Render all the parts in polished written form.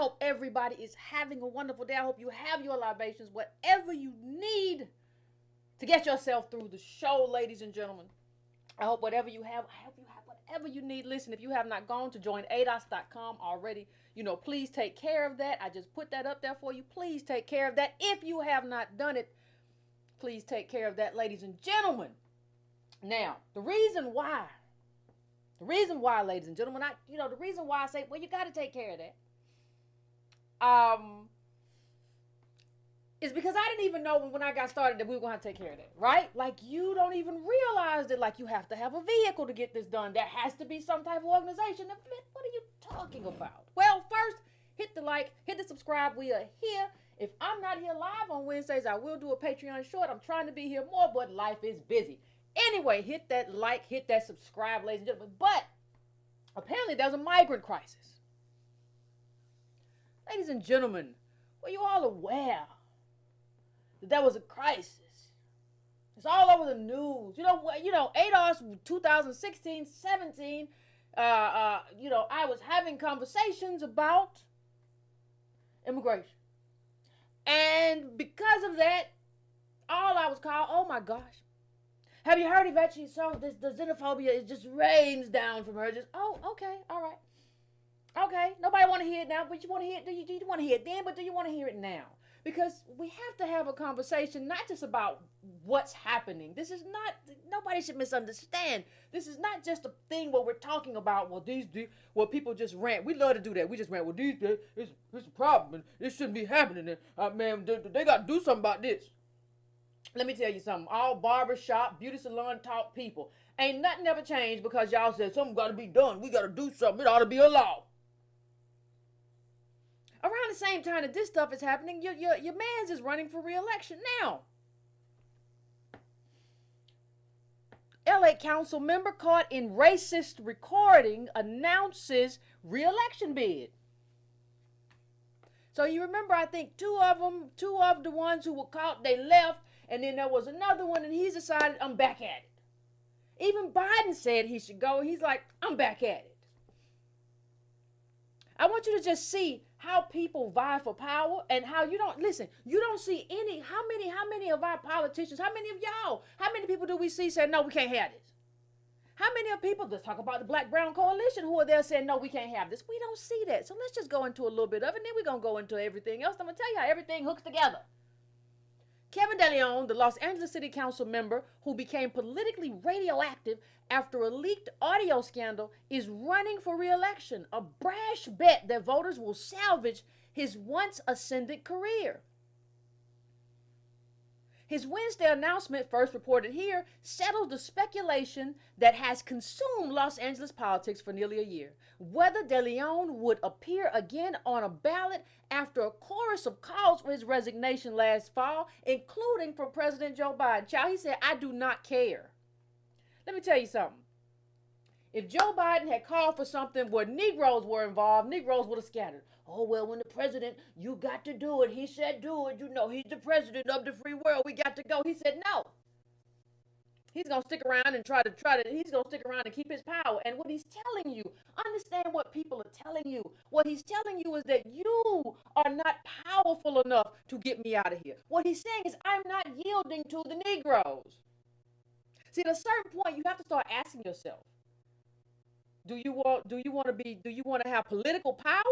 hope everybody is having a wonderful day. I hope you have your libations, whatever you need to get yourself through the show, ladies and gentlemen. I hope whatever you have, whatever you need. Listen, if you have not gone to joinados.com already, please take care of that. I just put that up there for you. Please take care of that. If you have not done it, please take care of that, ladies and gentlemen. Now, the reason why, ladies and gentlemen, the reason why I say, well, you got to take care of that, is because I didn't even know when I got started that we were going to have to take care of that, right? Like, you don't even realize that, like, you have to have a vehicle to get this done. There has to be some type of organization. What are you talking about? Well, first, hit the like, hit the subscribe. We are here. If I'm not here live on Wednesdays, I will do a Patreon short. I'm trying to be here more, but life is busy. Anyway, hit that like, hit that subscribe, ladies and gentlemen. But apparently there's a migrant crisis. Ladies and gentlemen, were you all aware that there was a crisis? It's all over the news. ADOS 2016, 17, I was having conversations about immigration. And because of that, all I was called, oh my gosh. Have you heard Yvette? She saw this, the xenophobia, it just rains down from her. Just, oh, okay, all right. Okay, nobody want to hear it now, but you want to hear it. Do you want to hear it then, but do you want to hear it now? Because we have to have a conversation, not just about what's happening. This is not, nobody should misunderstand. This is not just a thing where we're talking about, well, people just rant. We love to do that. We just rant, well, it's a problem, and this shouldn't be happening. And, man, they got to do something about this. Let me tell you something. All barbershop, beauty salon talk people. Ain't nothing ever changed because y'all said something got to be done. We got to do something. It ought to be a law. Around the same time that this stuff is happening, your man's is running for re-election now. LA council member caught in racist recording announces re-election bid. So you remember, I think two of the ones who were caught, they left, and then there was another one, and he's decided, I'm back at it. Even Biden said he should go. He's like, I'm back at it. I want you to just see how people vie for power and how you don't see how many of our politicians, how many of y'all, how many people do we see say, no, we can't have this? How many of people, let's talk about the Black-Brown Coalition, who are there saying, no, we can't have this? We don't see that. So let's just go into a little bit of it, and then we're going to go into everything else. I'm going to tell you how everything hooks together. Kevin DeLeon, the Los Angeles City Council member who became politically radioactive after a leaked audio scandal, is running for re-election, a brash bet that voters will salvage his once ascendant career. His Wednesday announcement, first reported here, settled the speculation that has consumed Los Angeles politics for nearly a year. Whether DeLeon would appear again on a ballot after a chorus of calls for his resignation last fall, including from President Joe Biden. Child, he said, I do not care. Let me tell you something. If Joe Biden had called for something where Negroes were involved, Negroes would have scattered. Oh, well, when the president, you got to do it. He said do it. He's the president of the free world. We got to go. He said no. He's going to stick around and he's going to stick around and keep his power. And what he's telling you, understand what people are telling you. What he's telling you is that you are not powerful enough to get me out of here. What he's saying is, I'm not yielding to the Negroes. See, at a certain point, you have to start asking yourself, do you want to have political power?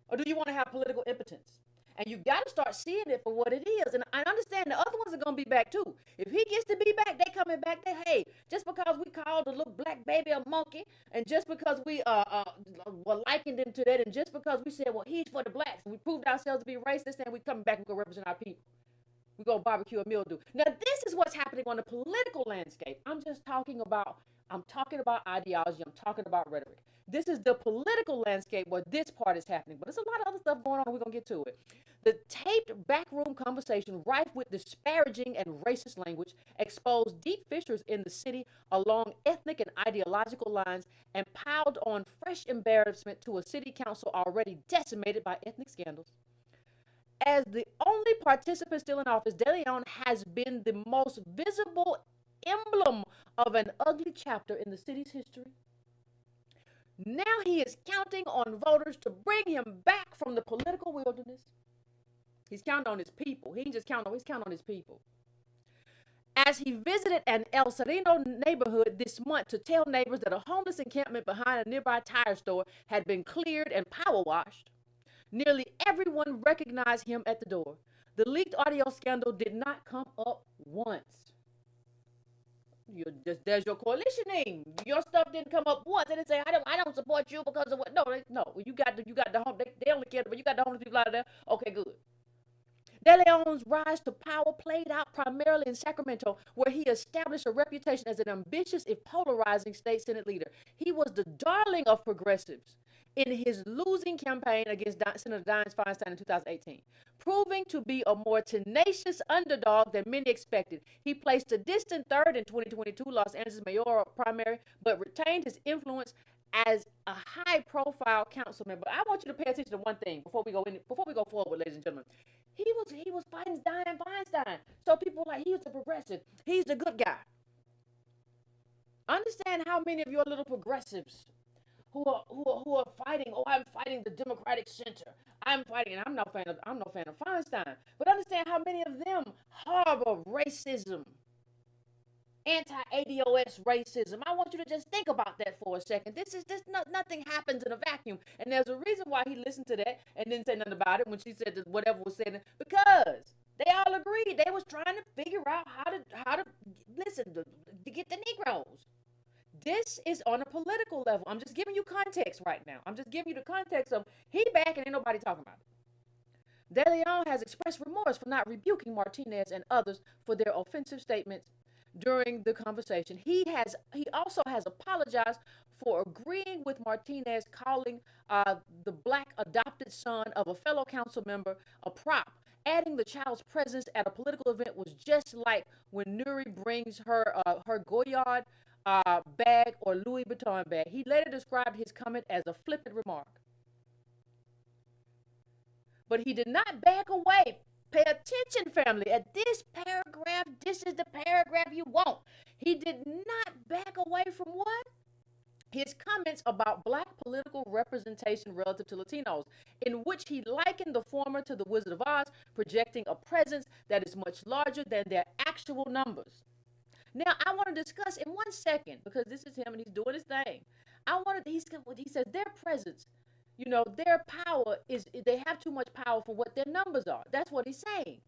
Or do you want to have political impotence? And you got to start seeing it for what it is. And I understand the other ones are going to be back too. If he gets to be back, they coming back. Hey, just because we called the little black baby a monkey, and just because we were likened him to that, and just because we said, well, he's for the blacks, and we proved ourselves to be racist, and we coming back and go represent our people. We go barbecue a mildew. Now, this is what's happening on the political landscape. I'm talking about ideology. I'm talking about rhetoric. This is the political landscape where this part is happening. But there's a lot of other stuff going on. We're going to get to it. The taped backroom conversation, rife with disparaging and racist language, exposed deep fissures in the city along ethnic and ideological lines, and piled on fresh embarrassment to a city council already decimated by ethnic scandals. As the only participant still in office, DeLeon has been the most visible emblem of an ugly chapter in the city's history. Now he is counting on voters to bring him back from the political wilderness. He's counting on his people. He ain't just counting on, he's counting on his people. As he visited an El Sereno neighborhood this month to tell neighbors that a homeless encampment behind a nearby tire store had been cleared and power washed, nearly everyone recognized him at the door. The leaked audio scandal did not come up once. There's your coalitioning. Your stuff didn't come up once. They didn't say, I don't support you because of what. No. You got the home. They only care, but you got the homeless people out of there. Okay, good. De Leon's rise to power played out primarily in Sacramento, where he established a reputation as an ambitious, if polarizing, state Senate leader. He was the darling of progressives in his losing campaign against Senator Dianne Feinstein in 2018, proving to be a more tenacious underdog than many expected. He placed a distant third in 2022 Los Angeles mayoral primary, but retained his influence as a high-profile council member. I want you to pay attention to one thing before we go forward, ladies and gentlemen. He was fighting Dianne Feinstein. So people were like, he was a progressive. He's a good guy. Understand how many of your little progressives who are fighting, oh, I'm fighting the Democratic center. I'm fighting, and I'm no fan of Feinstein. But understand how many of them harbor racism, anti-ADOS racism. I want you to just think about that for a second. Nothing happens in a vacuum. And there's a reason why he listened to that and didn't say nothing about it when she said that whatever was said, because they all agreed. They was trying to figure out how to listen to get the Negroes. This is on a political level. I'm just giving you context right now. I'm just giving you the context of he back and ain't nobody talking about it. De Leon has expressed remorse for not rebuking Martinez and others for their offensive statements during the conversation. He also has apologized for agreeing with Martinez, calling the black adopted son of a fellow council member a prop, adding the child's presence at a political event was just like when Nuri brings her Goyard bag or Louis Vuitton bag. He later described his comment as a flippant remark. But he did not back away. Pay attention, family. At this paragraph, this is the paragraph you want. He did not back away from what? His comments about black political representation relative to Latinos, in which he likened the former to the Wizard of Oz, projecting a presence that is much larger than their actual numbers. Now, I want to discuss in 1 second, because this is him and he's doing his thing. He says their presence, their power they have too much power for what their numbers are. That's what he's saying.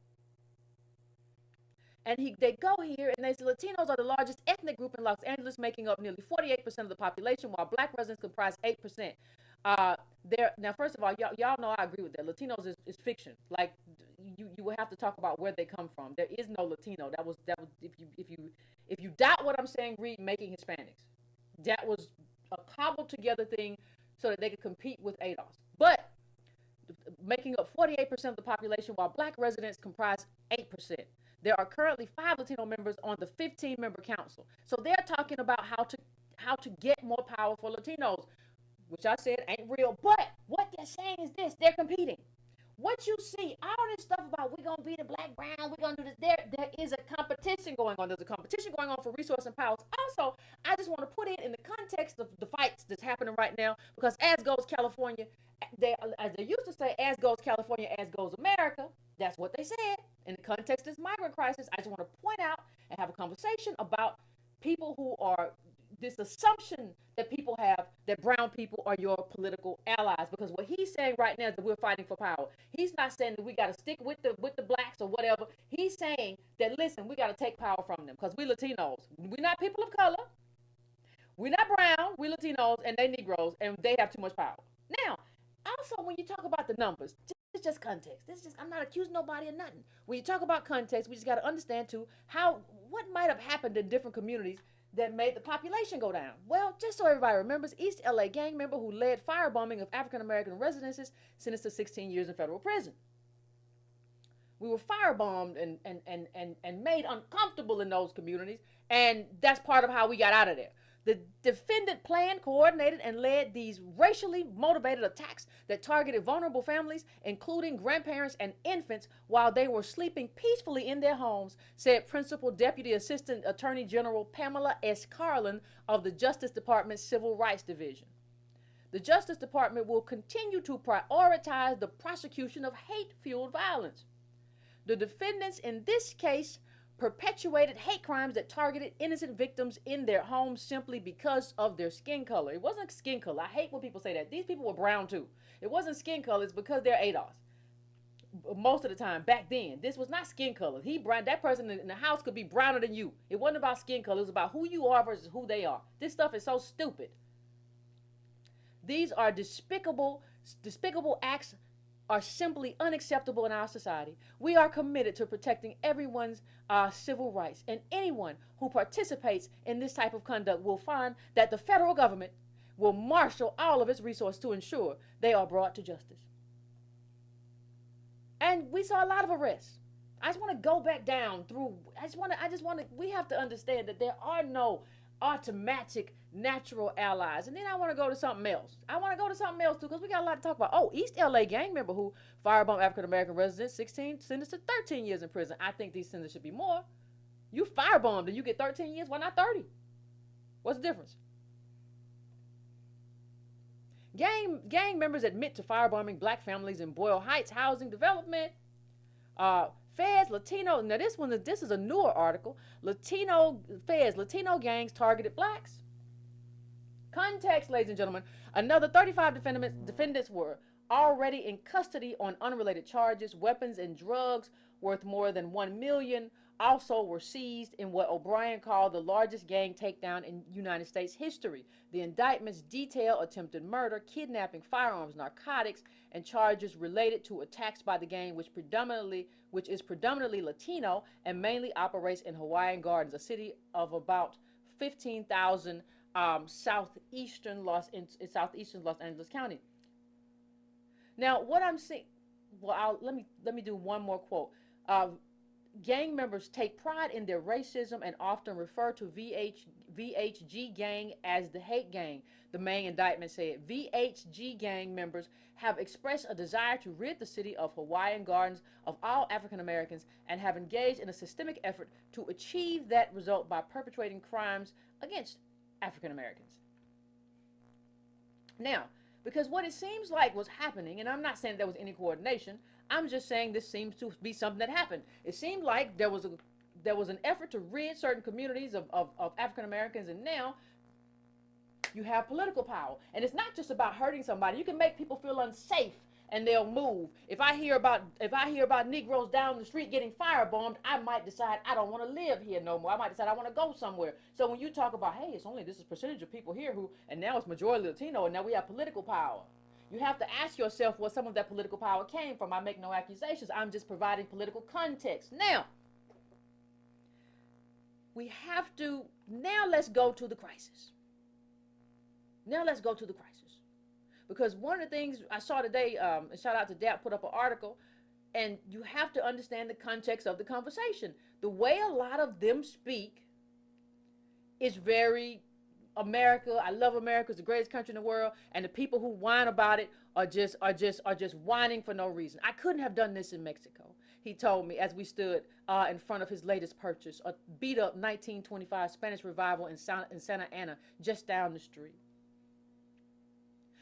And they go here and they say Latinos are the largest ethnic group in Los Angeles, making up nearly 48% of the population, while black residents comprise 8%. Now, first of all, y'all know I agree with that. Latinos is fiction. Like you will have to talk about where they come from. There is no Latino. That was if you doubt what I'm saying, read Making Hispanics. That was a cobbled together thing so that they could compete with ADOS. But making up 48% of the population, while black residents comprise 8%. There are currently 5 Latino members on the 15-member council. So they're talking about how to get more power for Latinos, which I said ain't real. But what they're saying is this: they're competing. What you see, all this stuff about we're gonna be the black brown, we're gonna do this. There is a competition going on. There's a competition going on for resource and powers. Also, I just want to put it in the context of the fights that's happening right now, because as goes California, as they used to say, as goes California, as goes America. That's what they said. In the context of this migrant crisis, I just want to point out and have a conversation about people who are this assumption that people have that brown people are your political allies, because what he's saying right now is that we're fighting for power. He's not saying that we got to stick with the blacks or whatever. He's saying that, listen, we got to take power from them because we Latinos. We're not people of color. We're not brown. We Latinos and they Negroes, and they have too much power. Now, also when you talk about the numbers, it's just context. I'm not accusing nobody of nothing. When you talk about context, we just got to understand too what might have happened in different communities that made the population go down. Well, just so everybody remembers, East LA gang member who led firebombing of African American residences sentenced to 16 years in federal prison. We were firebombed and made uncomfortable in those communities, and that's part of how we got out of there. The defendant planned, coordinated, and led these racially motivated attacks that targeted vulnerable families, including grandparents and infants, while they were sleeping peacefully in their homes, said Principal Deputy Assistant Attorney General Pamela S. Carlin of the Justice Department's Civil Rights Division. The Justice Department will continue to prioritize the prosecution of hate-fueled violence. The defendants in this case perpetuated hate crimes that targeted innocent victims in their homes simply because of their skin color. It wasn't skin color. I hate when people say that. These people were brown too. It wasn't skin color. It's because they're ADOS. Most of the time, back then, this was not skin color. That person in the house could be browner than you. It wasn't about skin color. It was about who you are versus who they are. This stuff is so stupid. These are despicable acts are simply unacceptable in our society. We are committed to protecting everyone's civil rights, and anyone who participates in this type of conduct will find that the federal government will marshal all of its resources to ensure they are brought to justice. And we saw a lot of arrests. I just want to go back down through. We have to understand that there are no automatic natural allies. And then I want to go to something else. Too, because we got a lot to talk about. Oh, East LA gang member who firebombed African American residents, 16, sentenced to 13 years in prison. I think these sentences should be more. You firebombed and you get 13 years. Why not 30? What's the difference? Gang members admit to firebombing black families in Boyle Heights housing development. Feds, Latino, now this is a newer article. Latino gangs targeted blacks. Context, ladies and gentlemen, another 35 defendants were already in custody on unrelated charges. Weapons and drugs worth more than $1 million also were seized in what O'Brien called the largest gang takedown in United States history. The indictments detail attempted murder, kidnapping, firearms, narcotics, and charges related to attacks by the gang, which is predominantly Latino and mainly operates in Hawaiian Gardens, a city of about 15,000 southeastern Los Angeles County. Now, what I'm saying, let me do one more quote. Gang members take pride in their racism and often refer to VHG gang as the hate gang. The main indictment said VHG gang members have expressed a desire to rid the city of Hawaiian Gardens of all African Americans and have engaged in a systemic effort to achieve that result by perpetrating crimes against African Americans. Now, because what it seems like was happening, and I'm not saying there was any coordination, I'm just saying this seems to be something that happened. It seemed like there was an effort to rid certain communities of African Americans, and now you have political power. And it's not just about hurting somebody. You can make people feel unsafe and they'll move. If I hear about Negroes down the street getting firebombed, I might decide I don't want to live here no more. I might decide I want to go somewhere. So when you talk about, hey, it's only this is percentage of people here and now it's majority Latino, and now we have political power. You have to ask yourself where some of that political power came from. I make no accusations. I'm just providing political context. Now let's go to the crisis. Because one of the things I saw today, and shout out to Dap, put up an article, and you have to understand the context of the conversation. The way a lot of them speak is very America. I love America. It's the greatest country in the world. And the people who whine about it are just whining for no reason. I couldn't have done this in Mexico. He told me as we stood in front of his latest purchase, a beat up 1925 Spanish revival in Santa Ana, just down the street.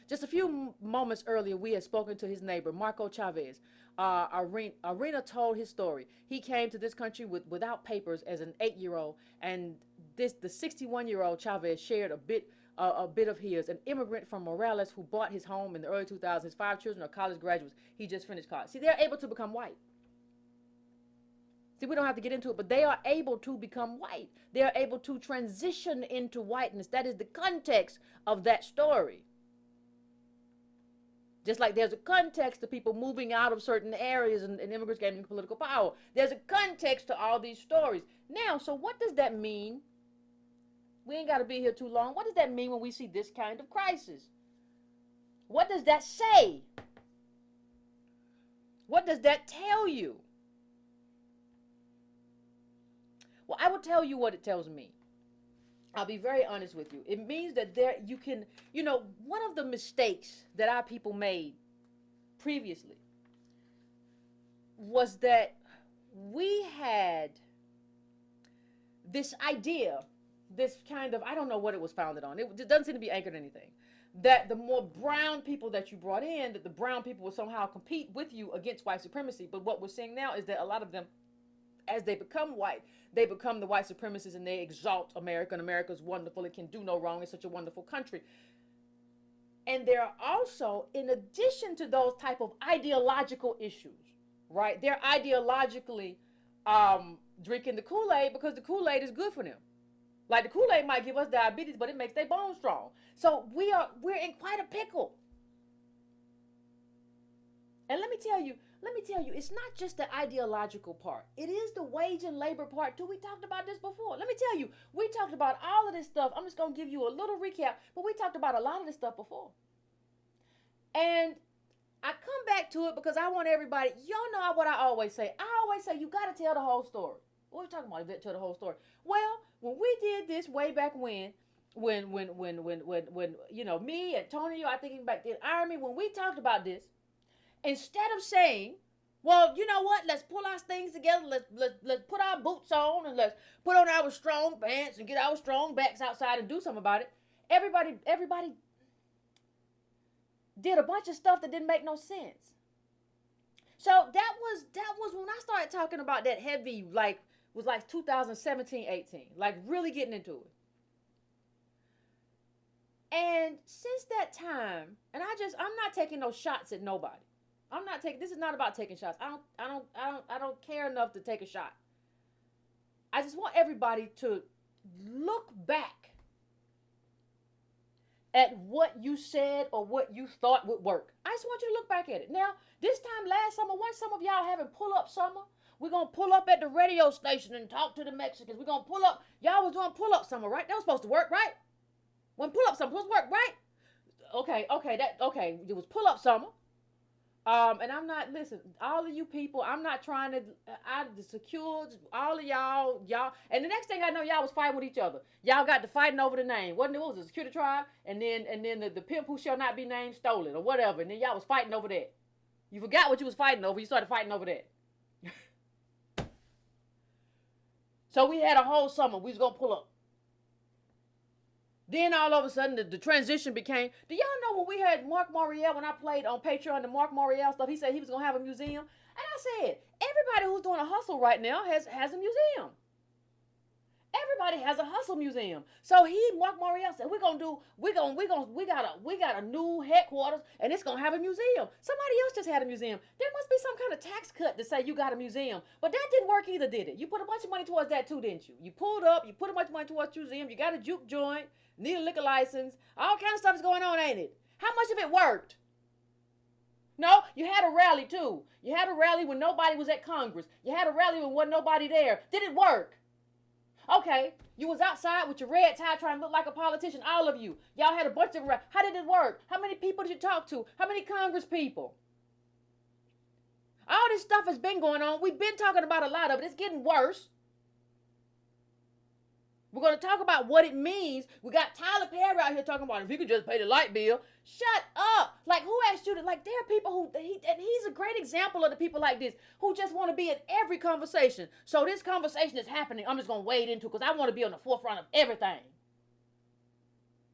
Just a few moments earlier, we had spoken to his neighbor, Marco Chavez. Arena told his story. He came to this country without papers as an 8-year-old, and the 61-year-old Chavez shared a bit of his. An immigrant from Morales who bought his home in the early 2000s. His 5 children are college graduates. He just finished college. See, they're able to become white. See, we don't have to get into it, but they are able to become white. They are able to transition into whiteness. That is the context of that story. Just like there's a context to people moving out of certain areas and immigrants gaining political power. There's a context to all these stories. Now, so what does that mean? We ain't got to be here too long. What does that mean when we see this kind of crisis? What does that say? What does that tell you? Well, I will tell you what it tells me. I'll be very honest with you. It means that one of the mistakes that our people made previously was that we had this idea, this kind of, I don't know what it was founded on. It doesn't seem to be anchored in anything. that the more brown people that you brought in, that the brown people will somehow compete with you against white supremacy. But what we're seeing now is that a lot of them, as they become white, they become the white supremacists and they exalt America, and America's wonderful. It can do no wrong. It's such a wonderful country. And there are also, in addition to those type of ideological issues, right? They're ideologically drinking the Kool-Aid because the Kool-Aid is good for them. Like the Kool-Aid might give us diabetes, but it makes their bones strong. So we're in quite a pickle. And let me tell you, it's not just the ideological part. It is the wage and labor part too. We talked about this before. Let me tell you, we talked about all of this stuff. I'm just going to give you a little recap, but we talked about a lot of this stuff before. And I come back to it because I want everybody, y'all know what I always say. I always say you got to tell the whole story. What are we talking about? Tell the whole story. Well, when we did this way back when you know, me and Tony, I think even back then, Army, when we talked about this, instead of saying, well, you know what, let's pull our things together, let's put our boots on and let's put on our strong pants and get our strong backs outside and do something about it, everybody did a bunch of stuff that didn't make no sense. So that was when I started talking about that heavy, like, was like 2017, 18, like really getting into it. And since that time, and I'm not taking no shots at nobody. This is not about taking shots. I don't care enough to take a shot. I just want everybody to look back at what you said or what you thought would work. I just want you to look back at it. Now, this time last summer, once some of y'all having pull-up summer, we're going to pull up at the radio station and talk to the Mexicans. We're going to pull up. Y'all was doing pull-up summer, right? That was supposed to work, right? When pull-up summer was supposed to work, right? Okay. It was pull-up summer. And I'm not, listen, all of you people, I'm not trying to, I secured all of y'all, and the next thing I know, y'all was fighting with each other. Y'all got to fighting over the name. Wasn't it? What was it? Security tribe? And then the pimp who shall not be named stole it or whatever. And then y'all was fighting over that. You forgot what you was fighting over. You started fighting over that. So we had a whole summer. We was going to pull up. Then all of a sudden, the transition became, do y'all know when we had Mark Morial, when I played on Patreon, the Mark Morial stuff, he said he was going to have a museum. And I said, everybody who's doing a hustle right now has a museum. Everybody has a hustle museum. So Mark Morial said, we got a new headquarters and it's going to have a museum. Somebody else just had a museum. There must be some kind of tax cut to say you got a museum. But that didn't work either, did it? You put a bunch of money towards that too, didn't you? You pulled up, you put a bunch of money towards the museum, you got a juke joint, need a liquor license, all kind of stuff is going on, ain't it? How much of it worked? No, you had a rally too. You had a rally when nobody was at Congress. You had a rally when wasn't nobody there. Did it work? Okay, you was outside with your red tie trying to look like a politician, all of you. Y'all had a bunch of, how did it work? How many people did you talk to? How many Congress people? All this stuff has been going on. We've been talking about a lot of it. It's getting worse. We're going to talk about what it means. We got Tyler Perry out here talking about if you could just pay the light bill. Shut up. Like, who asked you to, like, there are people and he's a great example of the people like this who just want to be in every conversation. So this conversation is happening. I'm just going to wade into it because I want to be on the forefront of everything.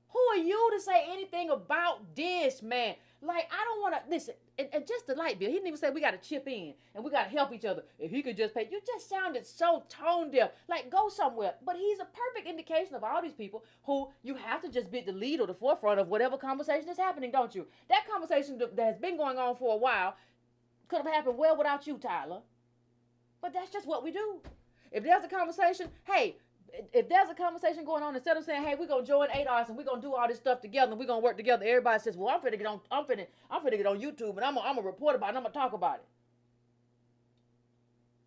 Who are you to say anything about this, man? Like, I don't want to, listen, and just the light bill. He didn't even say we got to chip in and we got to help each other. If he could just pay, you just sounded so tone deaf. Like, go somewhere. But he's a perfect indication of all these people who you have to just be at the lead or the forefront of whatever conversation is happening, don't you? That conversation that has been going on for a while could have happened well without you, Tyler. But that's just what we do. If there's a conversation, hey, if there's a conversation going on, instead of saying, hey, we're going to join ADOS and we're going to do all this stuff together and we're going to work together, everybody says, well, I'm finna get on YouTube and I'm going to report about it and I'm going to talk about it.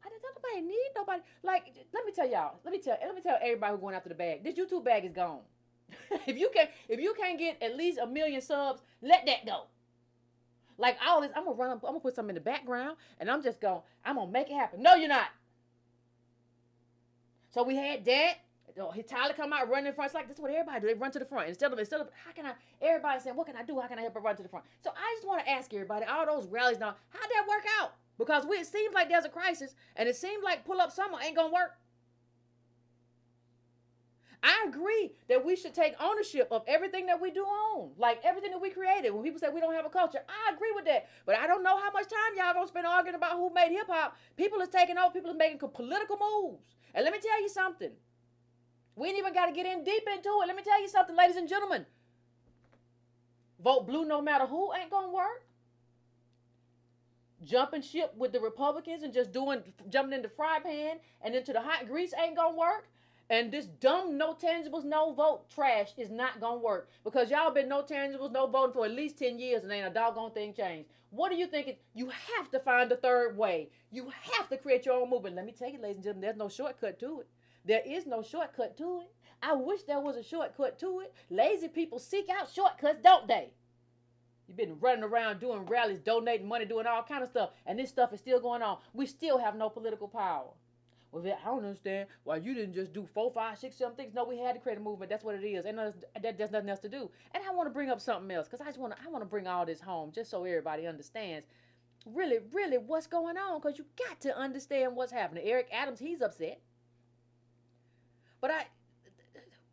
Nobody need nobody. Like, let me tell everybody who's going after the bag. This YouTube bag is gone. If you can't get at least 1 million subs, let that go. Like all this, I'm going to put something in the background and I'm going to make it happen. No, you're not. So we had that. Tyler come out running in front. It's like, this is what everybody do. They run to the front. Instead of, everybody saying, what can I do? How can I help her run to the front? So I just want to ask everybody, all those rallies now, how'd that work out? Because it seems like there's a crisis, and it seems like pull up summer ain't going to work. I agree that we should take ownership of everything that we do own, like everything that we created. When people say we don't have a culture, I agree with that. But I don't know how much time y'all gonna spend arguing about who made hip hop. People is taking over. People is making political moves. And let me tell you something. We ain't even got to get in deep into it. Let me tell you something, ladies and gentlemen. Vote blue no matter who ain't gonna work. Jumping ship with the Republicans and just jumping in the fry pan and into the hot grease ain't gonna work. And this dumb no tangibles, no vote trash is not gonna work. Because y'all been no tangibles, no voting for at least 10 years and ain't a doggone thing changed. What do you think? You have to find the third way. You have to create your own movement. Let me tell you, ladies and gentlemen, there's no shortcut to it. There is no shortcut to it. I wish there was a shortcut to it. Lazy people seek out shortcuts, don't they? You've been running around doing rallies, donating money, doing all kind of stuff, and this stuff is still going on. We still have no political power. Well, I don't understand why you didn't just do 4, 5, 6, 7 things. No, we had to create a movement. That's what it is, and there's nothing else to do. And I want to bring up something else because I want to bring all this home just so everybody understands really, really what's going on. Because you got to understand what's happening. Eric Adams, he's upset, but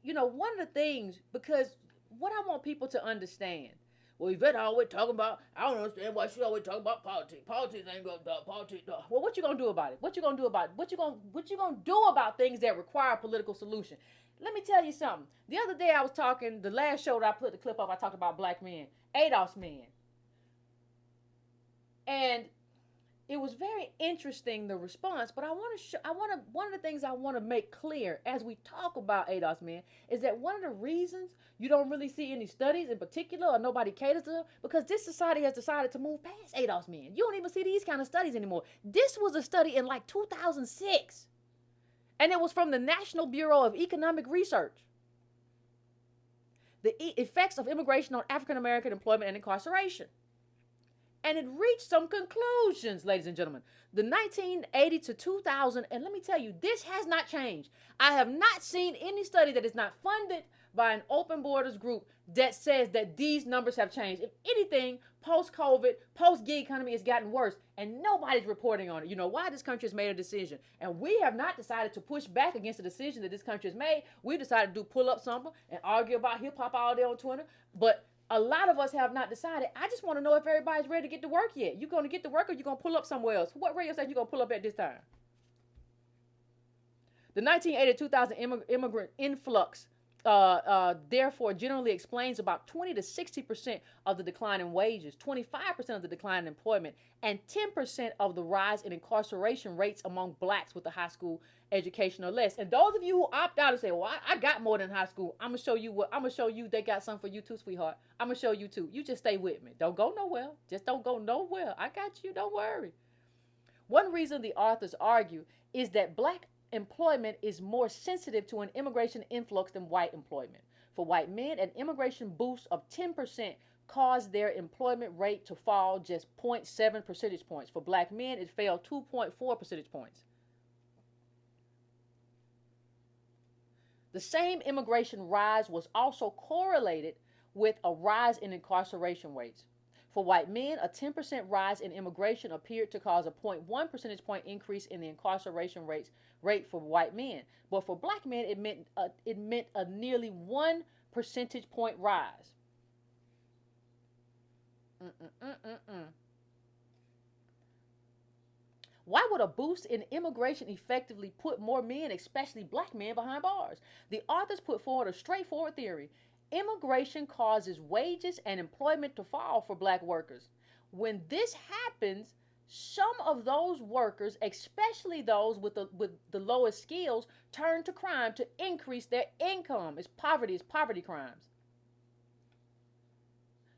one of the things, because what I want people to understand. Well, Yvette always talking about, I don't understand why she always talking about politics. Politics ain't gonna do politics. Well, what you gonna do about it? What you gonna do about it? What you gonna do about things that require a political solution? Let me tell you something. The other day I was talking, the last show that I put the clip up, I talked about black men, Adolph's men. And it was very interesting, the response, but one of the things I want to make clear as we talk about Adolph's men is that one of the reasons you don't really see any studies in particular or nobody caters to them, because this society has decided to move past Adolph's men. You don't even see these kind of studies anymore. This was a study in like 2006, and it was from the National Bureau of Economic Research. The effects of immigration on African American employment and incarceration. And it reached some conclusions, ladies and gentlemen. The 1980 to 2000, and let me tell you, this has not changed. I have not seen any study that is not funded by an open borders group that says that these numbers have changed. If anything, post-COVID, post-gig economy has gotten worse, and nobody's reporting on it. You know why? This country has made a decision, and we have not decided to push back against the decision that this country has made. We decided to do pull up something and argue about hip-hop all day on Twitter, but a lot of us have not decided. I just want to know if everybody's ready to get to work yet. You going to get to work or you going to pull up somewhere else? What radio station you going to pull up at this time? The 1980 2000 immigrant influx, therefore, generally explains about 20 to 60% of the decline in wages, 25% of the decline in employment, and 10% of the rise in incarceration rates among blacks with a high school education or less. And those of you who opt out and say, well, I got more than high school, I'm going to show you they got something for you too, sweetheart. I'm going to show you too. You just stay with me. Don't go nowhere. Just don't go nowhere. I got you. Don't worry. One reason the authors argue is that black employment is more sensitive to an immigration influx than white employment. For white men, an immigration boost of 10% caused their employment rate to fall just 0.7 percentage points. For black men, it fell 2.4 percentage points. The same immigration rise was also correlated with a rise in incarceration rates. For white men, a 10% rise in immigration appeared to cause a 0.1 percentage point increase in the incarceration rate for white men. But for black men, it meant a nearly 1 percentage point rise. Why would a boost in immigration effectively put more men, especially black men, behind bars? The authors put forward a straightforward theory. Immigration causes wages and employment to fall for black workers. When this happens, some of those workers, especially those with the lowest skills, turn to crime to increase their income. It's poverty crimes.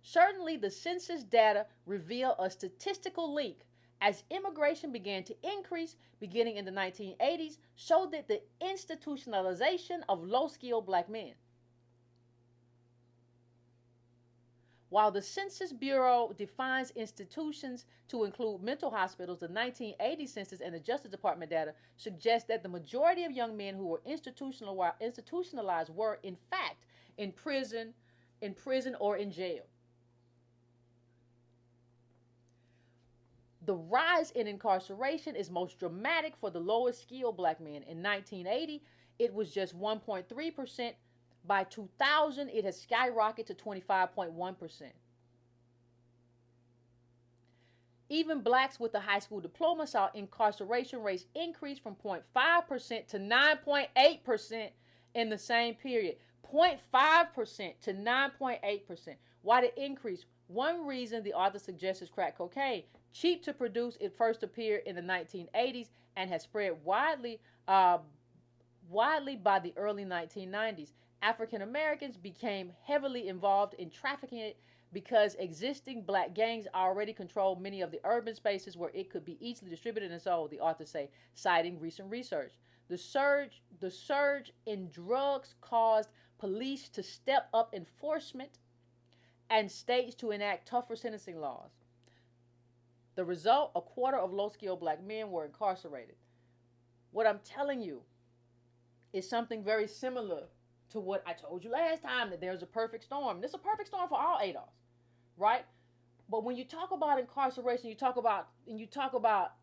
Certainly, the census data reveal a statistical link. As immigration began to increase, beginning in the 1980s, so did the institutionalization of low-skilled black men. While the Census Bureau defines institutions to include mental hospitals, the 1980 census and the Justice Department data suggest that the majority of young men who were institutionalized were, in fact, in prison or in jail. The rise in incarceration is most dramatic for the lowest skilled black men. In 1980, It was just 1.3%. By 2000, it has skyrocketed to 25.1%. Even blacks with a high school diploma saw incarceration rates increase from 0.5% to 9.8% in the same period. 0.5% to 9.8%. Why the increase? One reason the author suggests is crack cocaine. Cheap to produce, it first appeared in the 1980s and has spread widely by the early 1990s. African Americans became heavily involved in trafficking it because existing black gangs already controlled many of the urban spaces where it could be easily distributed and sold, the authors say, citing recent research. The surge in drugs caused police to step up enforcement and states to enact tougher sentencing laws. The result, a quarter of low-skilled black men were incarcerated. What I'm telling you is something very similar to what I told you last time, that there's a perfect storm. There's a perfect storm for all ADOS, right? But when you talk about incarceration, you talk about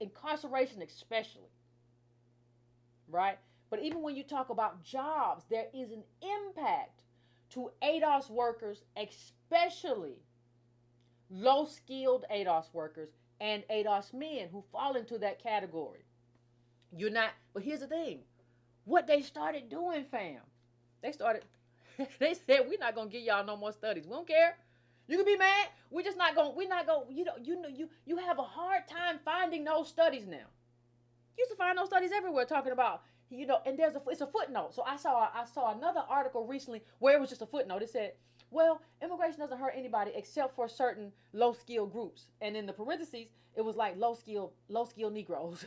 incarceration especially, right? But even when you talk about jobs, there is an impact to ADOS workers, especially low-skilled ADOS workers and ADOS men who fall into that category. But here's the thing. What they started doing, fam, they said, we're not going to give y'all no more studies. We don't care. You can be mad. We're not going, you have a hard time finding those studies now. You used to find those studies everywhere talking about, and it's a footnote. So I saw another article recently where it was just a footnote. It said, well, immigration doesn't hurt anybody except for certain low-skilled groups. And in the parentheses, it was like low-skilled Negroes.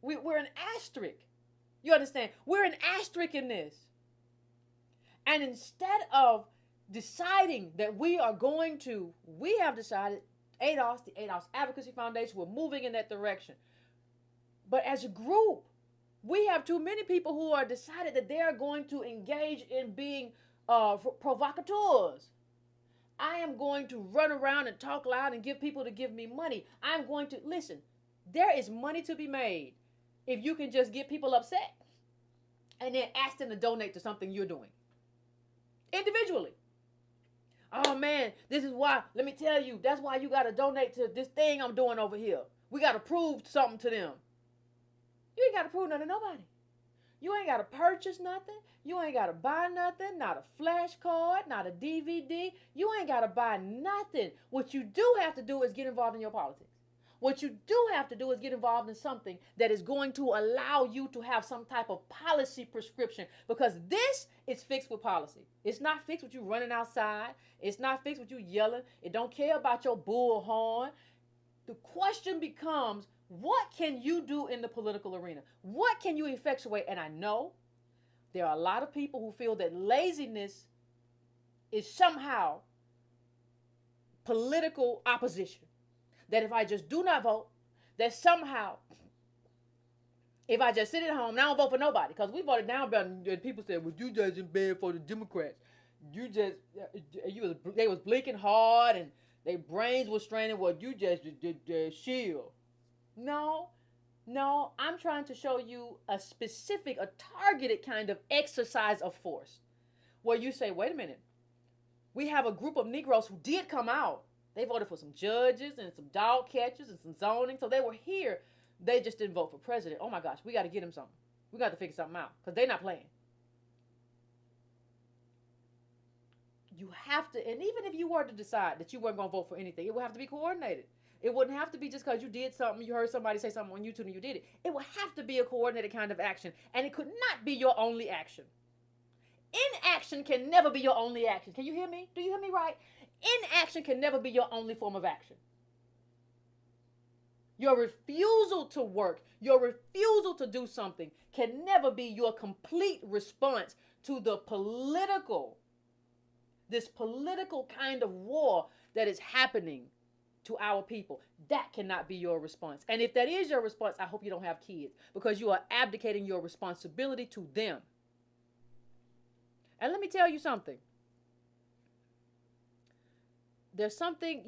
We're an asterisk. You understand? We're an asterisk in this. And instead of deciding that we have decided, ADOS, the ADOS Advocacy Foundation, we're moving in that direction. But as a group, we have too many people who are decided that they are going to engage in being provocateurs. I am going to run around and talk loud and get people to give me money. I'm going to, listen, there is money to be made if you can just get people upset and then ask them to donate to something you're doing individually. Oh man, this is why, let me tell you, that's why you got to donate to this thing I'm doing over here. We got to prove something to them. You ain't got to prove nothing to nobody. You ain't got to purchase nothing. You ain't got to buy nothing, not a flash card, not a DVD. You ain't got to buy nothing. What you do have to do is get involved in your politics. What you do have to do is get involved in something that is going to allow you to have some type of policy prescription, because this is fixed with policy. It's not fixed with you running outside. It's not fixed with you yelling. It don't care about your bullhorn. The question becomes, what can you do in the political arena? What can you effectuate? And I know there are a lot of people who feel that laziness is somehow political opposition. That if I just do not vote, that somehow, if I just sit at home and I don't vote for nobody, because we voted down, and people said, well, you just in bed for the Democrats. They was blinking hard and their brains were straining. Well, you just did shield. No, I'm trying to show you a specific, a targeted kind of exercise of force, where you say, wait a minute, we have a group of Negroes who did come out. They voted for some judges and some dog catchers and some zoning. So they were here. They just didn't vote for president. Oh my gosh, we got to get them something. We got to figure something out, because they're not playing. You have to, and even if you were to decide that you weren't going to vote for anything, it would have to be coordinated. It wouldn't have to be just because you did something, you heard somebody say something on YouTube and you did it. It would have to be a coordinated kind of action. And it could not be your only action. Inaction can never be your only action. Can you hear me? Do you hear me right? Inaction can never be your only form of action. Your refusal to work, your refusal to do something can never be your complete response to this political kind of war that is happening to our people. That cannot be your response. And if that is your response, I hope you don't have kids, because you are abdicating your responsibility to them. And let me tell you something. There's something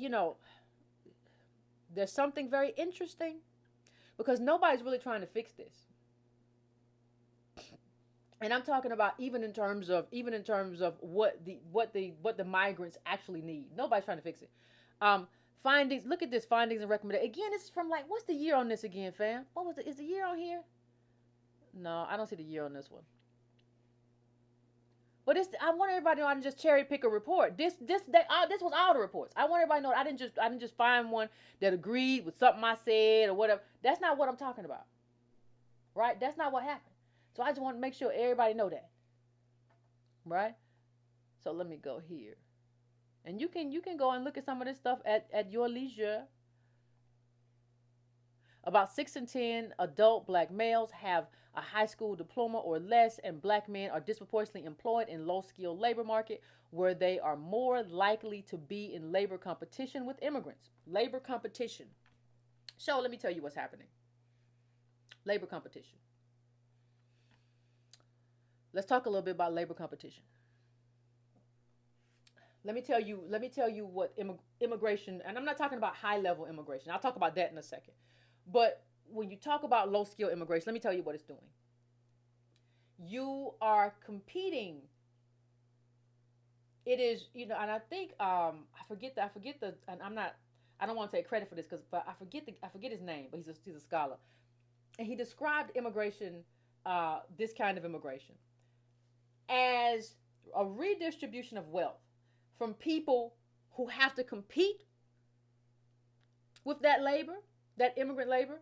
very interesting, because nobody's really trying to fix this. And I'm talking about even in terms of what the migrants actually need. Nobody's trying to fix it. Findings. Look at this, findings and recommendations. Again, this is from, like, what's the year on this again, fam? What was it? Is the year on here? No, I don't see the year on this one. But I want everybody to know I didn't just cherry pick a report. This was all the reports. I want everybody to know I didn't just find one that agreed with something I said or whatever. That's not what I'm talking about, right? That's not what happened. So I just want to make sure everybody know that, right? So let me go here, and you can go and look at some of this stuff at your leisure. About 6 in 10 adult black males have a high school diploma or less, and black men are disproportionately employed in low-skilled labor market where they are more likely to be in labor competition with immigrants. Labor competition. So let me tell you what's happening. Labor competition. Let's talk a little bit about labor competition. Let me tell you what immigration, and I'm not talking about high-level immigration. I'll talk about that in a second. But when you talk about low-skill immigration, let me tell you what it's doing. You are competing. It is, and I think I forget the, and I don't want to take credit for this but I forget his name, but he's a scholar, and he described immigration, this kind of immigration, as a redistribution of wealth from people who have to compete with that labor, that immigrant labor,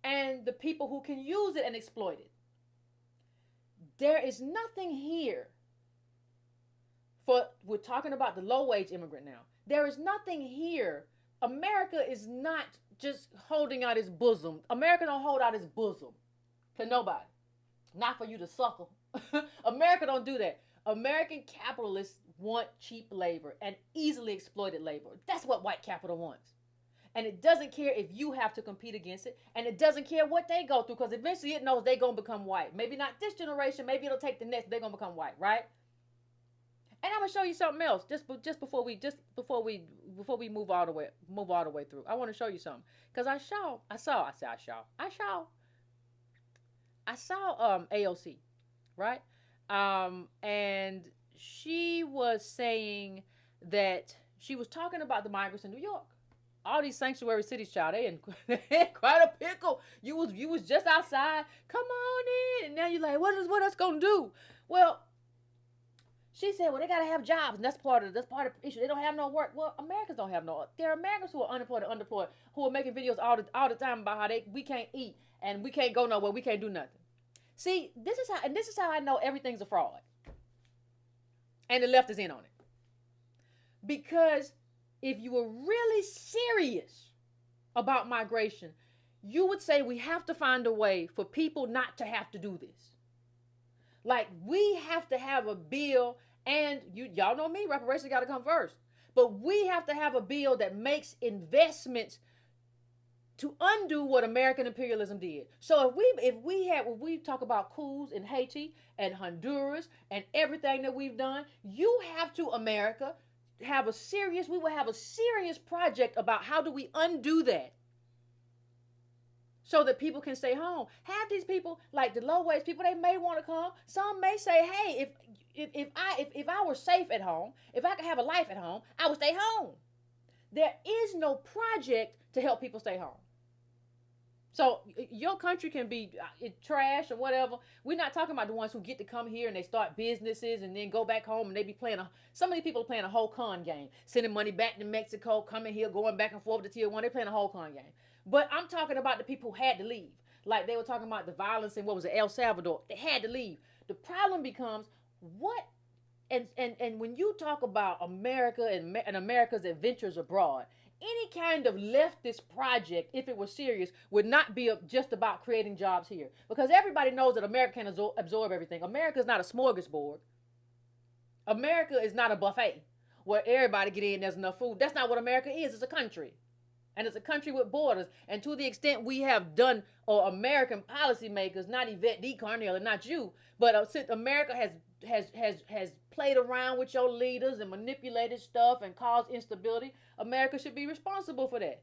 and the people who can use it and exploit it. There is nothing here we're talking about the low-wage immigrant now. There is nothing here. America is not just holding out its bosom. America don't hold out its bosom to nobody. Not for you to suckle. America don't do that. American capitalists want cheap labor and easily exploited labor. That's what white capital wants. And it doesn't care if you have to compete against it. And it doesn't care what they go through, because eventually it knows they're going to become white. Maybe not this generation. Maybe it'll take the next. They're going to become white, right? And I'm going to show you something else just before we move all the way through. I want to show you something. Because I saw AOC, right? And she was saying that she was talking about the migrants in New York. All these sanctuary cities, child, they in quite a pickle. You was just outside. Come on in. And now you're like, what else gonna do? Well, she said, well, they gotta have jobs, and that's part of the issue. They don't have no work. Well, Americans don't have no. There are Americans who are unemployed and underemployed who are making videos all the time about how we can't eat and we can't go nowhere, we can't do nothing. See, this is how I know everything's a fraud. And the left is in on it. Because if you were really serious about migration, you would say we have to find a way for people not to have to do this. Like, we have to have a bill, and y'all know me, reparations got to come first. But we have to have a bill that makes investments to undo what American imperialism did. So if we talk about coups in Haiti and Honduras and everything that we've done, you have to, America, we will have a serious project about how do we undo that so that people can stay home. Have these people, like the low wage people, they may want to come. Some may say, hey, if I were safe at home, if I could have a life at home, I would stay home. There is no project to help people stay home. So your country can be trash or whatever. We're not talking about the ones who get to come here and they start businesses and then go back home and they be playing some of these people are playing a whole con game, sending money back to Mexico, coming here, going back and forth to Tier 1. They're playing a whole con game. But I'm talking about the people who had to leave. Like they were talking about the violence in, El Salvador. They had to leave. The problem becomes and when you talk about America and America's adventures abroad, any kind of leftist project, if it was serious, would not be just about creating jobs here. Because everybody knows that America can absorb everything. America is not a smorgasbord. America is not a buffet where everybody get in, there's enough food. That's not what America is. It's a country. And it's a country with borders. And to the extent we have done, or American policymakers, not Yvette D. Carnell, not you, but since America has played around with your leaders and manipulated stuff and caused instability, America should be responsible for that.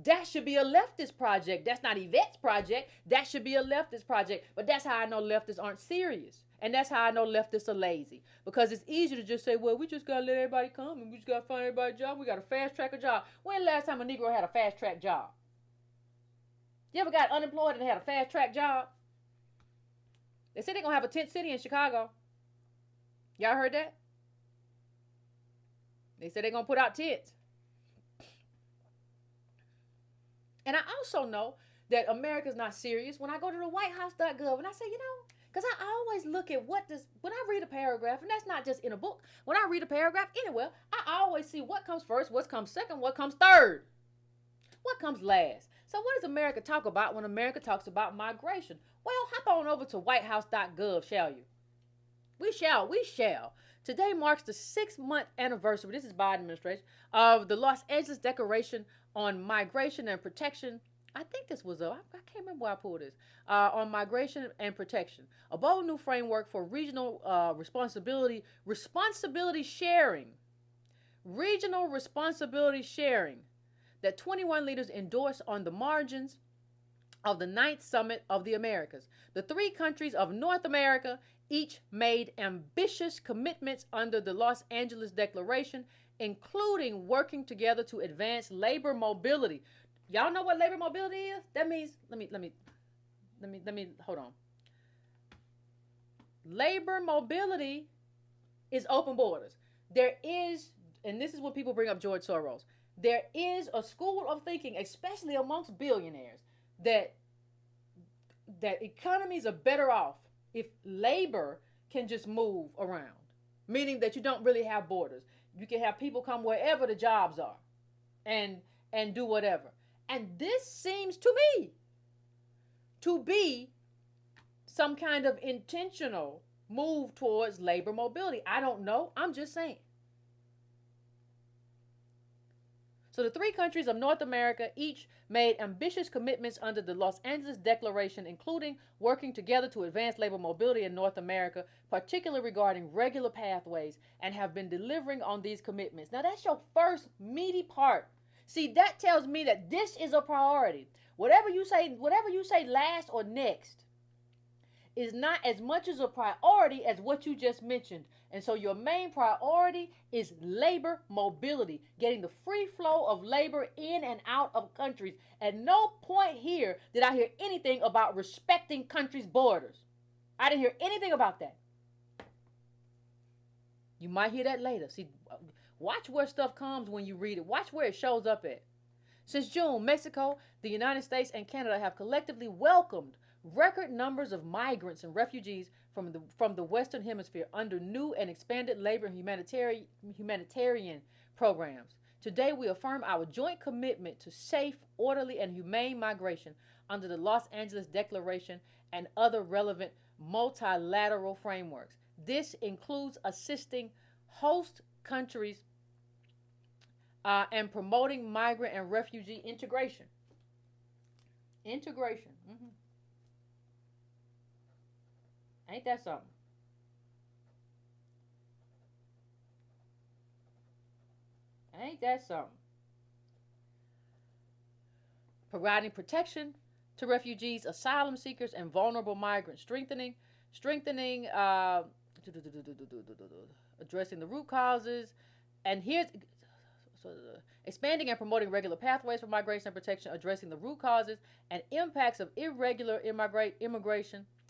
That should be a leftist project. That's not Yvette's project. That should be a leftist project. But that's how I know leftists aren't serious. And that's how I know leftists are lazy. Because it's easy to just say, well, we just got to let everybody come and we just got to find everybody a job. We got to fast track a job. When the last time a Negro had a fast track job? You ever got unemployed and had a fast track job? They said they're going to have a tent city in Chicago. Y'all heard that? They said they're going to put out tents. And I also know that America's not serious when I go to the whitehouse.gov and I say, because I always look at when I read a paragraph, and that's not just in a book, when I read a paragraph anywhere, I always see what comes first, what comes second, what comes third, what comes last. So what does America talk about when America talks about migration? Well, hop on over to whitehouse.gov, shall you? We shall. Today marks the 6-month anniversary, this is Biden administration, of the Los Angeles Declaration on Migration and Protection. I think this was I can't remember where I pulled this. On migration and protection. A bold new framework for regional responsibility sharing. Regional responsibility sharing that 21 leaders endorsed on the margins of the 9th Summit of the Americas. The 3 countries of North America each made ambitious commitments under the Los Angeles Declaration, including working together to advance labor mobility. Y'all know what labor mobility is? That means, let me hold on. Labor mobility is open borders. There is, and this is what people bring up George Soros, there is a school of thinking, especially amongst billionaires, that economies are better off if labor can just move around, meaning that you don't really have borders. You can have people come wherever the jobs are and do whatever. And this seems to me to be some kind of intentional move towards labor mobility. I don't know. I'm just saying. So the 3 countries of North America each made ambitious commitments under the Los Angeles Declaration, including working together to advance labor mobility in North America, particularly regarding regular pathways, and have been delivering on these commitments. Now that's your first meaty part. See, that tells me that this is a priority. Whatever you say last or next is not as much as a priority as what you just mentioned. And so your main priority is labor mobility, getting the free flow of labor in and out of countries. At no point here did I hear anything about respecting countries' borders. I didn't hear anything about that. You might hear that later. See, watch where stuff comes when you read it. Watch where it shows up at. Since June, Mexico, the United States, and Canada have collectively welcomed record numbers of migrants and refugees from the Western Hemisphere under new and expanded labor and humanitarian programs. Today, we affirm our joint commitment to safe, orderly, and humane migration under the Los Angeles Declaration and other relevant multilateral frameworks. This includes assisting host countries and promoting migrant and refugee integration. Integration. Mm-hmm. Ain't that something? Ain't that something? Providing protection to refugees, asylum seekers, and vulnerable migrants. Strengthening, addressing the root causes. And here's expanding and promoting regular pathways for migration and protection, addressing the root causes and impacts of irregular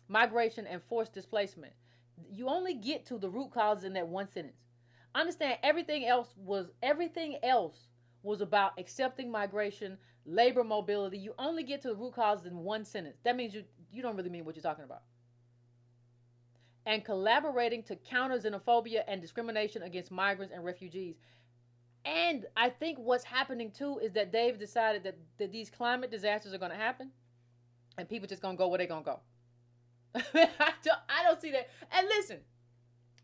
migration and forced displacement. You only get to the root causes in that one sentence. Understand, everything else was about accepting migration, labor mobility. You only get to the root causes in one sentence. That means you don't really mean what you're talking about. And collaborating to counter xenophobia and discrimination against migrants and refugees. And I think what's happening too is that they've decided that these climate disasters are going to happen, and people just going to go where they're going to go. I don't see that. And listen,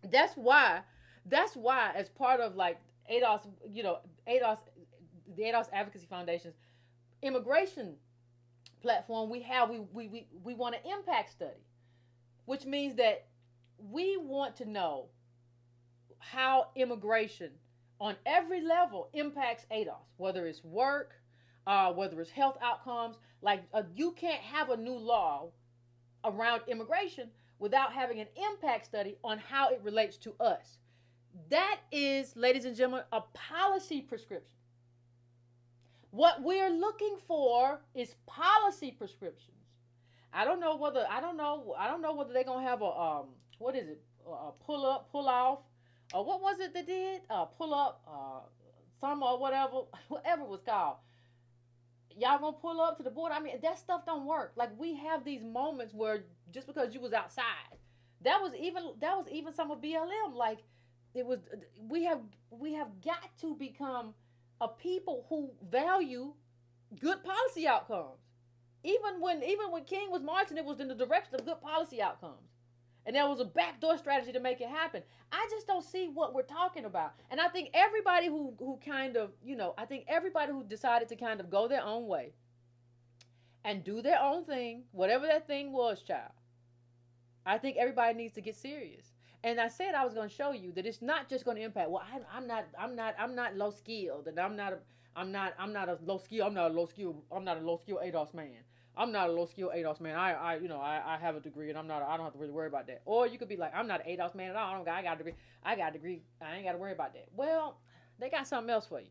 that's why as part of like the ADOS Advocacy Foundation's immigration platform, we want an impact study, which means that we want to know how immigration on every level impacts ADOS, whether it's work, whether it's health outcomes. Like you can't have a new law around immigration without having an impact study on how it relates to us. That is, ladies and gentlemen, a policy prescription. What we're looking for is policy prescriptions. I don't know whether they're gonna have a what is it? A pull up, pull off, or what was it they did? Pull up, some or whatever, whatever it was called. Y'all gonna pull up to the border? I mean, that stuff don't work. Like we have these moments where just because you was outside, that was even some of BLM. Like it was, we have got to become a people who value good policy outcomes. Even when King was marching, it was in the direction of good policy outcomes. And there was a backdoor strategy to make it happen. I just don't see what we're talking about. And I think everybody who kind of, I think everybody who decided to kind of go their own way and do their own thing, whatever that thing was, child, I think everybody needs to get serious. And I said I was going to show you that it's not just going to impact. Well, I'm not low skilled, and I'm not a low skill ADOS man. I'm not a low skill ADOS man. I have a degree and I don't have to really worry about that. Or you could be like, I'm not an ADOS man at all. I got a degree. I ain't got to worry about that. Well, they got something else for you.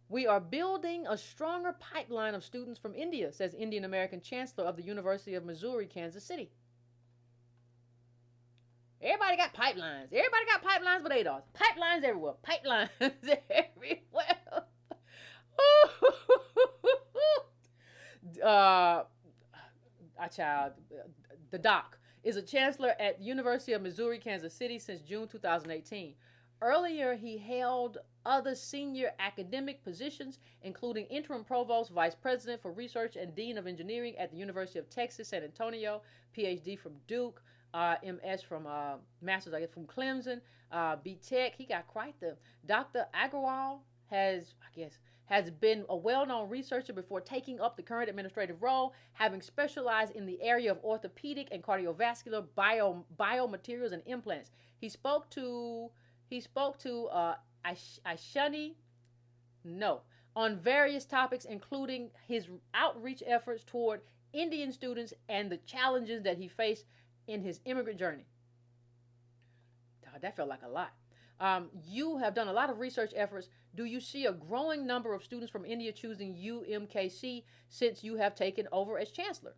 We are building a stronger pipeline of students from India, says Indian American Chancellor of the University of Missouri, Kansas City. Everybody got pipelines. Everybody got pipelines with ADOS. Pipelines everywhere. Pipelines everywhere. The doc is a chancellor at the University of Missouri, Kansas City since June 2018. Earlier, he held other senior academic positions, including interim provost, vice president for research, and dean of engineering at the University of Texas, San Antonio, PhD from Duke, MS from master's, I guess, from Clemson, B.Tech. He got quite the. Dr. Agarwal has been a well-known researcher before taking up the current administrative role, having specialized in the area of orthopedic and cardiovascular biomaterials and implants. He spoke to Ashani on various topics, including his outreach efforts toward Indian students and the challenges that he faced in his immigrant journey. That felt like a lot. You have done a lot of research efforts. Do you see a growing number of students from India choosing UMKC since you have taken over as chancellor?